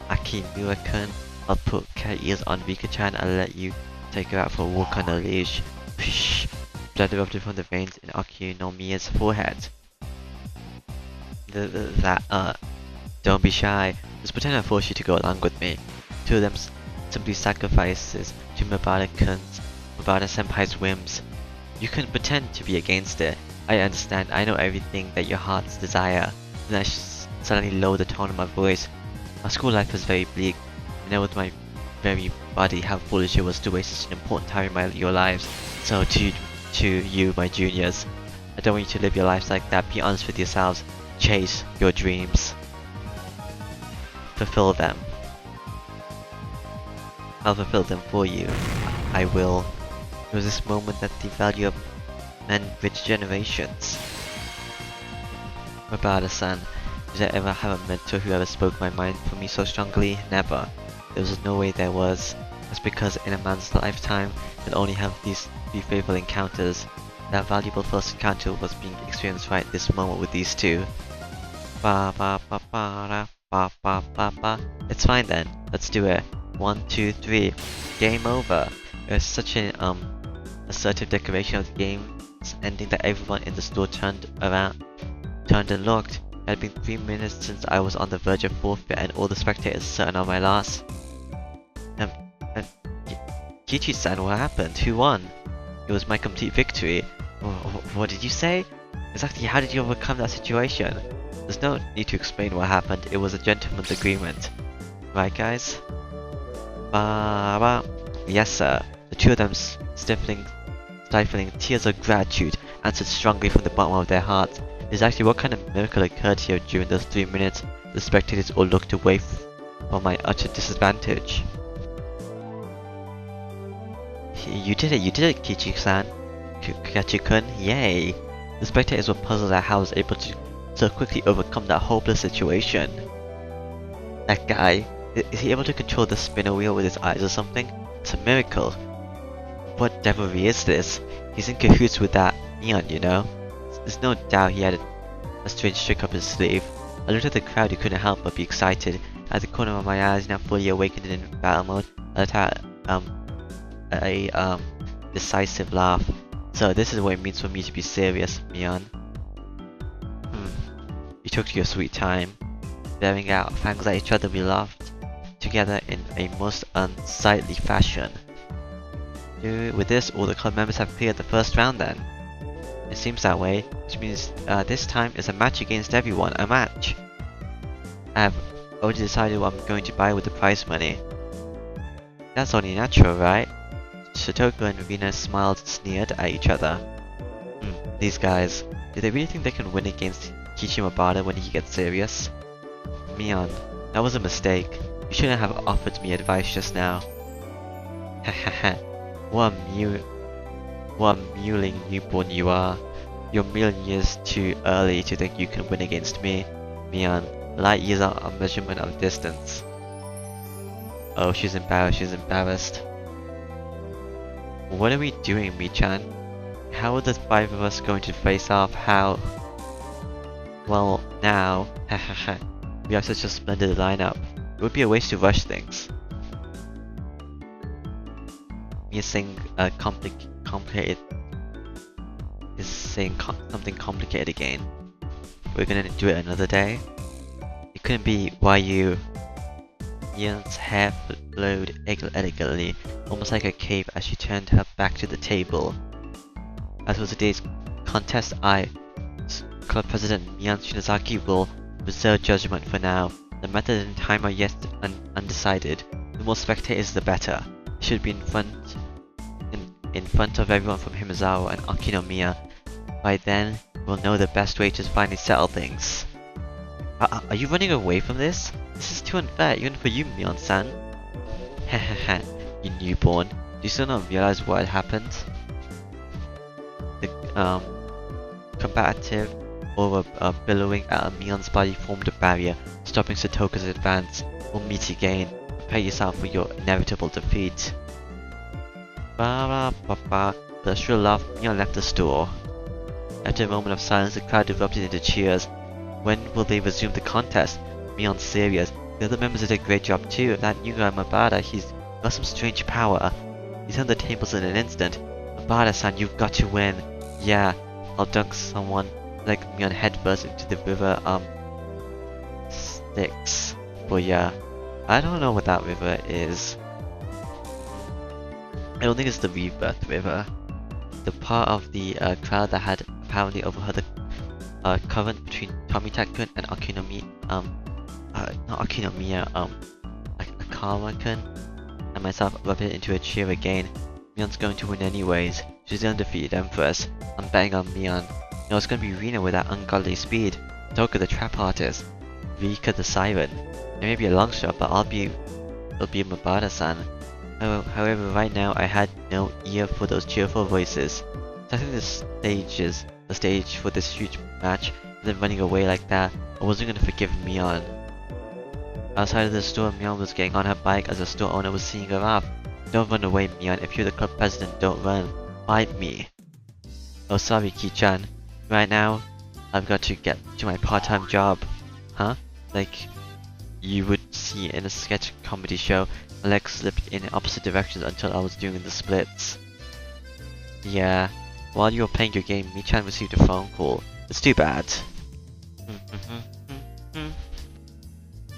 Akimura-kun, I'll put cat ears on Rika-chan and let you take her out for a walk on a leash. Push. Blood erupted from the veins in Akinomiya's forehead. Don't be shy. Just pretend I forced you to go along with me. Two of them simply sacrifices to Mabara-senpai's whims. You couldn't pretend to be against it. I understand, I know everything that your hearts desire. Then I suddenly lowered the tone of my voice. My school life was very bleak. I know with my very body how foolish it was to waste such an important time in your lives. So to you, my juniors, I don't want you to live your lives like that. Be honest with yourselves. Chase your dreams. Fulfill them. I'll fulfill them for you. I will. It was this moment that the value of men bridge generations. Mabara-san, did I ever have a mentor who ever spoke my mind for me so strongly? Never. There was no way there was. That's because in a man's lifetime, he'll only have these three favorable encounters. That valuable first encounter was being experienced right this moment with these two. It's fine then. Let's do it. 1, 2, 3. Game over. It was such an assertive declaration of the game's ending that everyone in the store turned and looked. It had been 3 minutes since I was on the verge of forfeit and all the spectators certain of my loss. Kichi-san, what happened? Who won? It was my complete victory. What did you say? Exactly how did you overcome that situation? There's no need to explain what happened, it was a gentleman's agreement. Right guys? Ba. Yes sir. The two of them stifling tears of gratitude answered strongly from the bottom of their hearts. Exactly what kind of miracle occurred here during those 3 minutes? The spectators all looked away from my utter disadvantage. You did it, Kichi-san. Kachi-kun, yay! The spectators were puzzled at how I was able to so quickly overcome that hopeless situation. That guy, is he able to control the spinner wheel with his eyes or something? It's a miracle. What devilry is this? He's in cahoots with that Neon, you know? There's no doubt he had a strange trick up his sleeve. I looked at the crowd who couldn't help but be excited. At the corner of my eyes, now fully awakened in battle mode, I let out a decisive laugh. So this is what it means for me to be serious, Mion. You took your sweet time. Bearing out fangs at each other, we laughed together in a most unsightly fashion. With this, all the club members have cleared the first round then. It seems that way, which means this time is a match against everyone, a match. I have already decided what I'm going to buy with the prize money. That's only natural, right? Shotoko and Venus smiled and sneered at each other. These guys, do they really think they can win against Kichimabara when he gets serious? Mion, that was a mistake. You shouldn't have offered me advice just now. Hahaha, what a mewling newborn you are. You're a million years too early to think you can win against me. Mion, light years are a measurement of distance. Oh, she's embarrassed. What are we doing, Mi-chan? How are the 5 of us going to face off? How? Well, now, hahaha, we have such a splendid lineup. It would be a waste to rush things. Me saying complicated is saying something complicated again. We're gonna do it another day. It couldn't be why you. Yeon's hair flowed elegantly, almost like a cape as she turned her back to the table. As for today's contest, Club President Mian Shinozaki will reserve judgment for now. The method and time are yet undecided. The more spectators the better. It should be in front of everyone from Himizawa and Akinomiya. By then, we'll know the best way to finally settle things. Are you running away from this? This is too unfair, even for you, Mion-san. Hehehe, you newborn. Do you still not realize what had happened? The combative aura billowing out of Mion's body formed a barrier, stopping Satoka's advance. We'll meet again. Prepare yourself for your inevitable defeat. With a shrill laugh, Mion left the store. After a moment of silence, the crowd erupted into cheers. When will they resume the contest? Mion's serious. The other members did a great job too. That new guy Mabada, he's got some strange power. He turned the tables in an instant. Mabada-san, you've got to win. Yeah, I'll dunk someone like Mion headfirst into the river, Styx. But yeah, I don't know what that river is. I don't think it's the Rebirth River. The part of the crowd that had apparently overheard the current between Tomita-kun and not Akinomiya, Akama-kun and myself erupted into a cheer again. Mion's going to win anyways. She's the undefeated Empress. I'm betting on Mion. No, it's gonna be Rina with that ungodly speed. Toka the trap artist. Rika the siren. It may be a long shot, but it'll be Mabada-san. However, right now I had no ear for those cheerful voices. Setting the stage for this huge match, and then running away like that, I wasn't gonna forgive Mion. Outside of the store, Mion was getting on her bike as the store owner was seeing her off. Don't run away, Mion. If you're the club president, don't run. Fight me. Oh, sorry, Ki-chan. Right now, I've got to get to my part-time job. Huh? Like you would see in a sketch comedy show. My legs slipped in opposite directions until I was doing the splits. Yeah, while you were playing your game, Mi-chan received a phone call. It's too bad.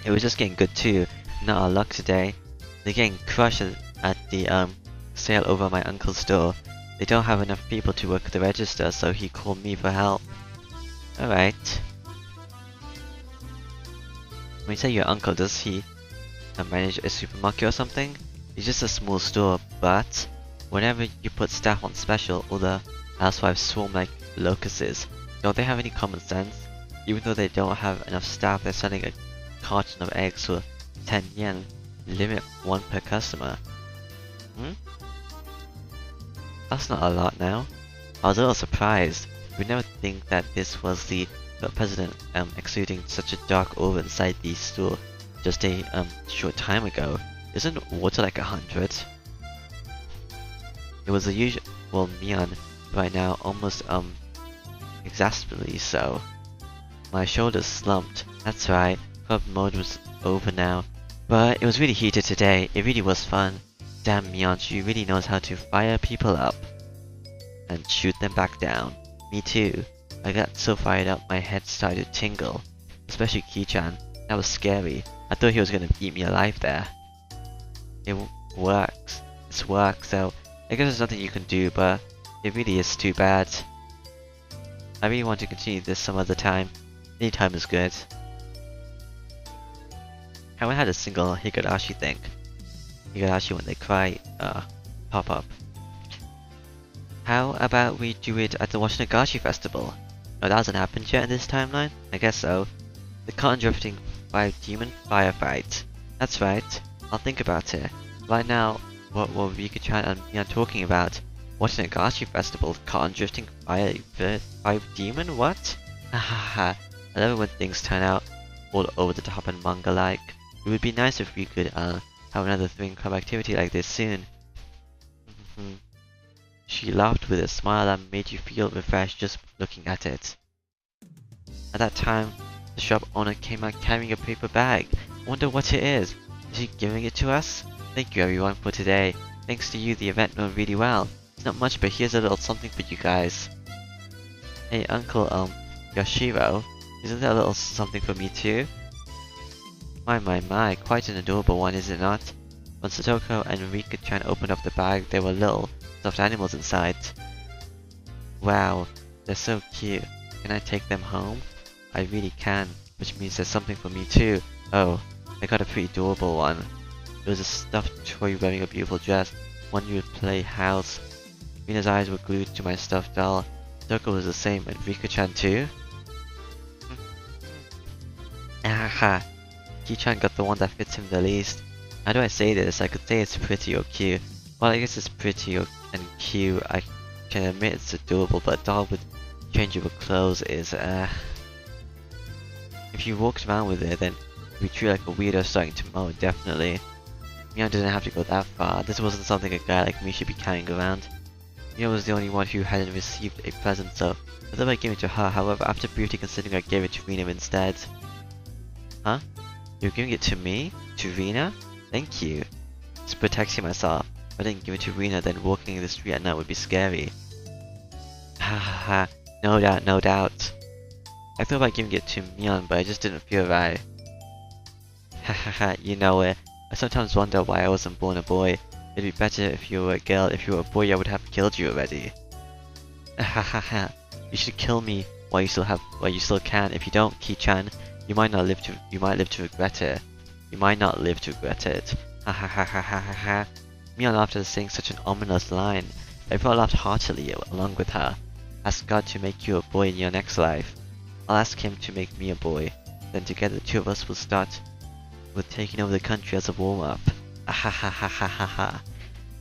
It was just getting good too. Not our luck today. They're getting crushed at the sale over my uncle's store. They don't have enough people to work the register, so he called me for help. Alright. When you say your uncle, does he manage a supermarket or something? It's just a small store, but whenever you put staff on special, all the housewives swarm like locusts. Don't they have any common sense? Even though they don't have enough staff, they're selling a carton of eggs for 10 yen, limit 1 per customer. That's not a lot now. I was a little surprised. You would never think that this was the president exuding such a dark aura inside the store just a short time ago. Isn't water like 100? It was the usual, well, Mian right now almost exasperately so. My shoulders slumped. That's right, club mode was over now. But it was really heated today. It really was fun. Damn, Mian, she really knows how to fire people up and shoot them back down. Me too. I got so fired up my head started to tingle. Especially Ki-chan. That was scary. I thought he was gonna eat me alive there. It works. It's work, so I guess there's nothing you can do, but it really is too bad. I really want to continue this some other time. Any time is good. Haven't had a single Higurashi thing. Higurashi when they cry, pop up. How about we do it at the Watanagashi festival? Oh, that hasn't happened yet in this timeline? I guess so. The cotton drifting 5 demon firefight. That's right. I'll think about it. Right now, what were Rika-chan and me talking about? Watanagashi festival, cotton drifting 5 demon? What? Hahaha. I love it when things turn out all over the top and manga-like. It would be nice if we could have another thrilling club activity like this soon. She laughed with a smile that made you feel refreshed just looking at it. At that time, the shop owner came out carrying a paper bag. I wonder what it is. Is he giving it to us? Thank you everyone for today. Thanks to you, the event went really well. It's not much, but here's a little something for you guys. Hey Uncle, Yoshiro, isn't there a little something for me too? My, quite an adorable one, is it not? When Satoko and Rika-chan opened up the bag, there were little stuffed animals inside. Wow, they're so cute. Can I take them home? I really can, which means there's something for me too. Oh, I got a pretty adorable one. It was a stuffed toy wearing a beautiful dress, one you would play house. Mina's eyes were glued to my stuffed doll. Satoko was the same, and Rika-chan too? Aha! Ki-chan got the one that fits him the least. How do I say this? I could say it's pretty or cute. Well, I guess it's pretty and cute. I can admit it's adorable, but a doll with changeable clothes is, If you walked around with it, then you'd be treated like a weirdo starting to mow, definitely. Mian didn't have to go that far. This wasn't something a guy like me should be carrying around. Mian was the only one who hadn't received a present, so I thought I'd give it to her. However, after briefly considering, I gave it to Rina instead. Huh? You're giving it to me? To Rina? Thank you. Just protecting myself. If I didn't give it to Rina, then walking in the street at night would be scary. Ha ha ha. No doubt, no doubt. I thought about giving it to Mian, but I just didn't feel right. Ha ha ha, you know it. I sometimes wonder why I wasn't born a boy. It'd be better if you were a girl. If you were a boy, I would have killed you already. Ha ha ha. You should kill me while you still can. If you don't, Ki-chan, you might live to regret it. You might not live to regret it. Ha ha ha ha ha ha ha. Mian laughed at saying such an ominous line. Everyone laughed heartily along with her. Ask God to make you a boy in your next life. I'll ask him to make me a boy. Then together the two of us will start with taking over the country as a warm-up. Ah ha ha ha ha ha ha.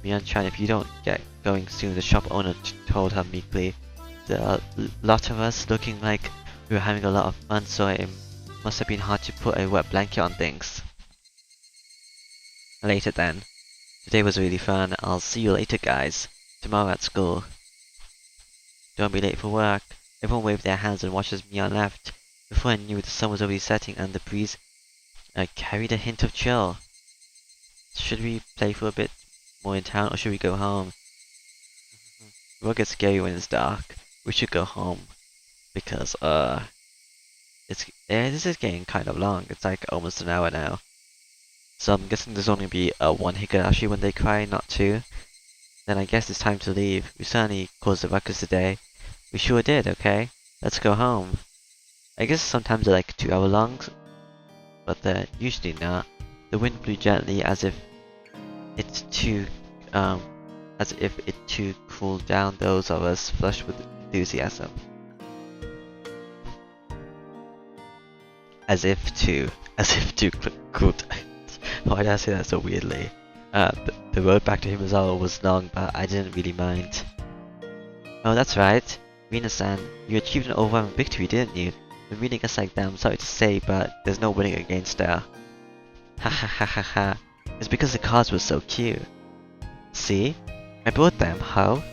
Mian-chan, if you don't get going soon, the shop owner told her meekly. There are a lot of us looking like we were having a lot of fun, so it must have been hard to put a wet blanket on things. Later then. Today was really fun. I'll see you later, guys. Tomorrow at school. Don't be late for work. Everyone waved their hands and watched as Mian left. Before I knew it, the sun was already setting and the breeze carried a hint of chill. Should we play for a bit more in town or should we go home? It will get scary when it's dark. We should go home. Because, this is getting kind of long. It's like almost an hour now. So I'm guessing there's only be one Higurashi when they cry, not two. Then I guess it's time to leave. We certainly caused a ruckus today. We sure did, okay? Let's go home. I guess sometimes they're like 2 hour long. but usually not. The wind blew gently it's too, as if it to cool down those of us flushed with enthusiasm. As if to cool down. Why did I say that so weirdly? The road back to Himazawa was long, but I didn't really mind. Oh, that's right. Rina-san, you achieved an overwhelming victory, didn't you? When reading us like that, I'm sorry to say, but there's no winning against her. Ha ha ha ha ha. It's because the cards were so cute. See? I bought them, how?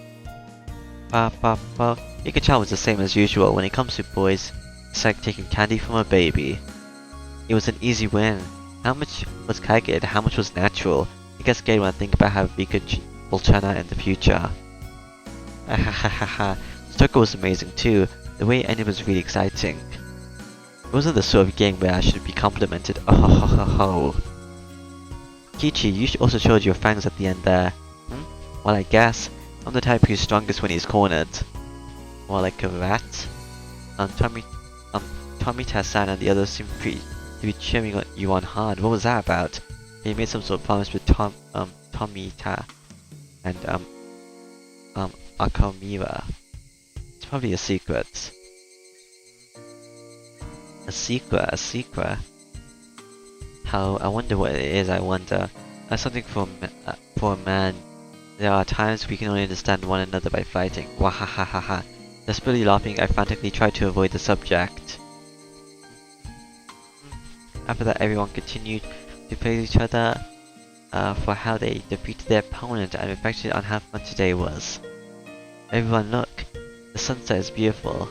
Ika-chan was the same as usual. When it comes to boys, it's like taking candy from a baby. It was an easy win. How much was kagged? How much was natural? It gets scared when I think about how Rika will turn out in the future. Ha ha ha ha ha. Stoker was amazing too. The way it ended was really exciting. It wasn't the sort of game where I should be complimented. Oh ho ho ho ho. Kichi, you also showed your fangs at the end there. Well, I guess. I'm the type who's strongest when he's cornered. More like a rat. Tomita-san and the others seemed to be cheering you on hard. What was that about? You made some sort of promise with Tomita and Akamira. It's probably a secret. A secret? How, I wonder what it is, I wonder. That's something for a man. There are times we can only understand one another by fighting. Wahahaha. Desperately laughing, I frantically tried to avoid the subject. After that, everyone continued to praise each other for how they defeated their opponent and reflected on how fun today was. Everyone look, the sunset is beautiful.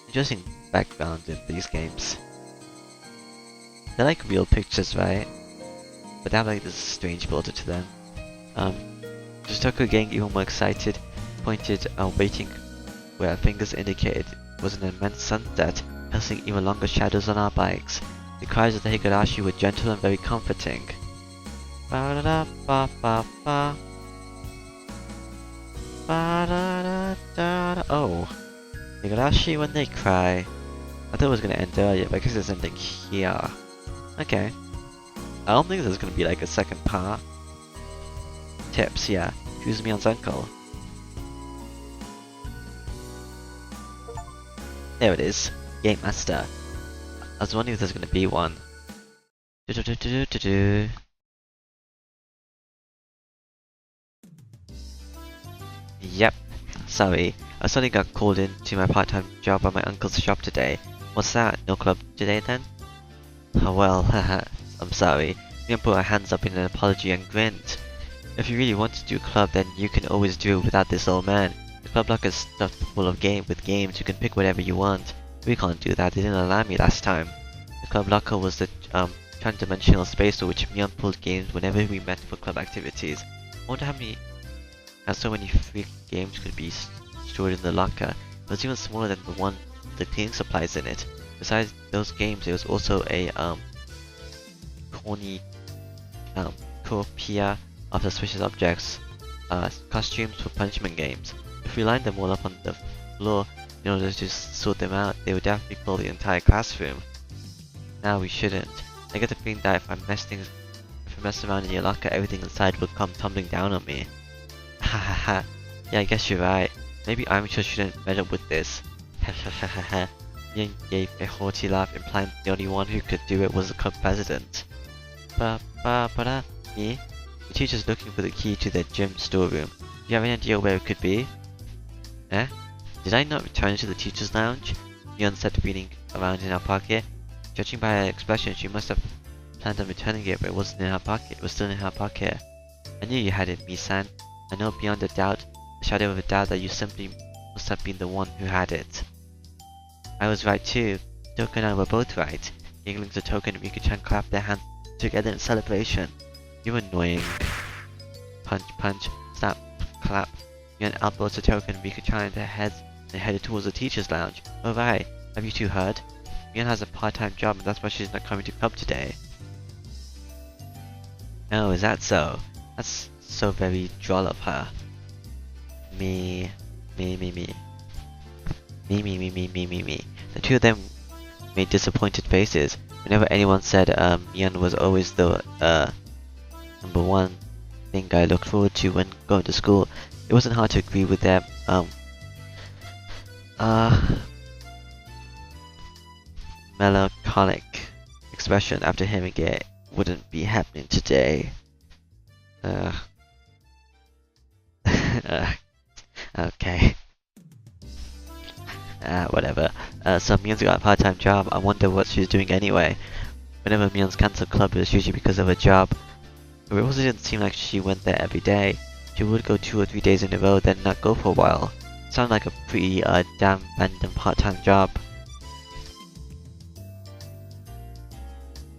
Interesting background in these games. They're like real pictures, right? But they have like this strange filter to them. Jistoko getting even more excited, pointed waiting where our fingers indicated was an immense sunset, casting even longer shadows on our bikes. The cries of the Higurashi were gentle and very comforting. Ba-da-da-ba-ba-ba. Ba-da-da-da-da. Oh, Higurashi when they cry. I thought it was gonna end earlier, but I guess it's ending here. Okay. I don't think there's gonna be like a second part. Tips, yeah. Who's Mion's uncle? There it is. Game Master. I was wondering if there's gonna be one. Yep. Sorry. I suddenly got called in to my part-time job at my uncle's shop today. What's that? No club today then? Oh well, haha. I'm sorry. Mion put her hands up in an apology and grinned. If you really want to do club, then you can always do it without this old man. The club locker is stuffed full of games. You can pick whatever you want. We can't do that, they didn't allow me last time. The club locker was the trans-dimensional space to which Mion pulled games whenever we met for club activities. I wonder how so many free games could be stored in the locker. It was even smaller than the one with the cleaning supplies in it. Besides those games, there was also a cornucopia of suspicious objects, costumes for punishment games. If we lined them all up on the floor in order to sort them out, they would definitely fill the entire classroom. Now we shouldn't. I get the feeling that if I mess around in your locker, everything inside will come tumbling down on me. Ha ha ha. Yeah, I guess you're right. Maybe Amateur shouldn't meddle with this. Ha ha ha ha ha. Yin gave a haughty laugh, implying the only one who could do it was the club president. Me? The teacher's looking for the key to their gym storeroom. Do you have any idea where it could be? Eh? Did I not return to the teacher's lounge? Mion said, feeling around in her pocket. Judging by her expression, she must have planned on returning it, but it wasn't in her pocket. It was still in her pocket. I knew you had it, Mi-san. I know beyond a shadow of a doubt that you simply must have been the one who had it. I was right too. Toka and I were both right. Giggling to Toka and Rika-chan clapped their hands together in celebration. You annoying. Punch, punch, snap, clap. Mion elbowed to Toka and Rika-chan in their heads and they headed towards the teacher's lounge. Oh right, have you two heard? Mion has a part-time job and that's why she's not coming to club today. Oh, is that so? That's so very droll of her. Me. The two of them made disappointed faces. Whenever anyone said Mian was always the number one thing I looked forward to when going to school, it wasn't hard to agree with their uh, melancholic expression after hearing it wouldn't be happening today. Uh, okay. Whatever. So Mian's got a part-time job. I wonder what she's doing anyway. Whenever Mian's cancelled club, it's usually because of a job. It also didn't seem like she went there every day. She would go 2 or 3 days in a row, then not go for a while. Sounded like a pretty damn random part-time job.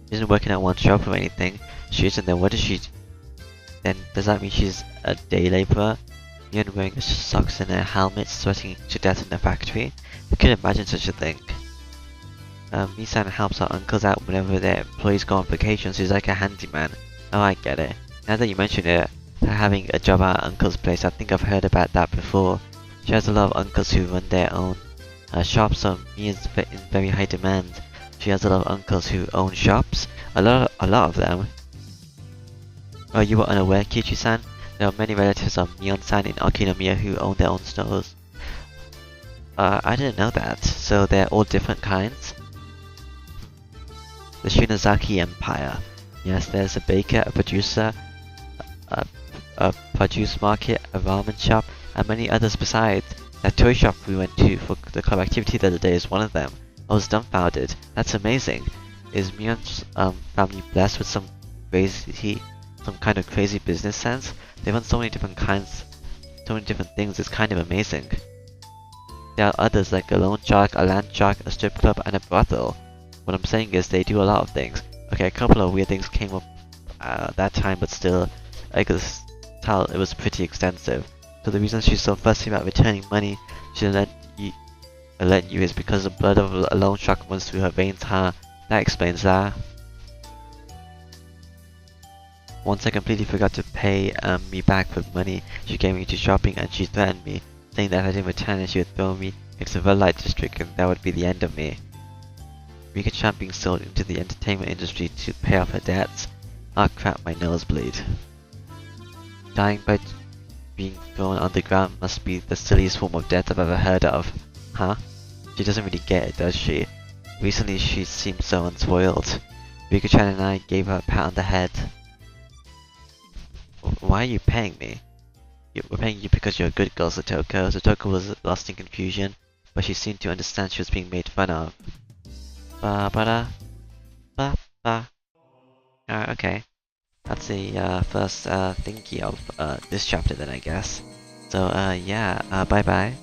She isn't working at one shop or anything. She isn't, then what is she? Then does that mean she's a day laborer? Mian wearing socks and a helmet, sweating to death in the factory? I couldn't imagine such a thing. Misan helps her uncles out whenever their employees go on vacation, so she's like a handyman. Oh, I get it. Now that you mention it, her having a job at her uncle's place, I think I've heard about that before. She has a lot of uncles who run their own shops, so Mia's in very high demand. She has a lot of uncles who own shops. A lot of them. Oh, you were unaware, Kichi-san? There are many relatives of Mion-san in Okinomiya who own their own stores. I didn't know that. So they're all different kinds? The Shinozaki Empire. Yes, there's a baker, a producer, a produce market, a ramen shop, and many others besides. That toy shop we went to for the club activity the other day is one of them. I was dumbfounded. That's amazing. Is Mion's family blessed with some kind of crazy business sense? They run so many different kinds, so many different things, it's kind of amazing. There are others like a loan shark, a land shark, a strip club, and a brothel. What I'm saying is they do a lot of things. Okay, a couple of weird things came up that time, but still, I could tell it was pretty extensive. So the reason she's so fussy about returning money she didn't let you is because the blood of a loan shark runs through her veins, huh? That explains that. Once I completely forgot to pay me back with money she gave me to shopping, and she threatened me, saying that if I didn't return it she would throw me into the red light district and that would be the end of me. Rika-chan being sold into the entertainment industry to pay off her debts. Ah crap, my nose bleed. Dying by being thrown on the ground must be the silliest form of death I've ever heard of. Huh? She doesn't really get it, does she? Recently she seemed so unspoiled. Rika-chan and I gave her a pat on the head. Why are you paying me? We're paying you because you're a good girl, Satoko. Satoko was lost in confusion, but she seemed to understand she was being made fun of. Okay. That's the first thingy of this chapter then, I guess. So yeah, bye bye.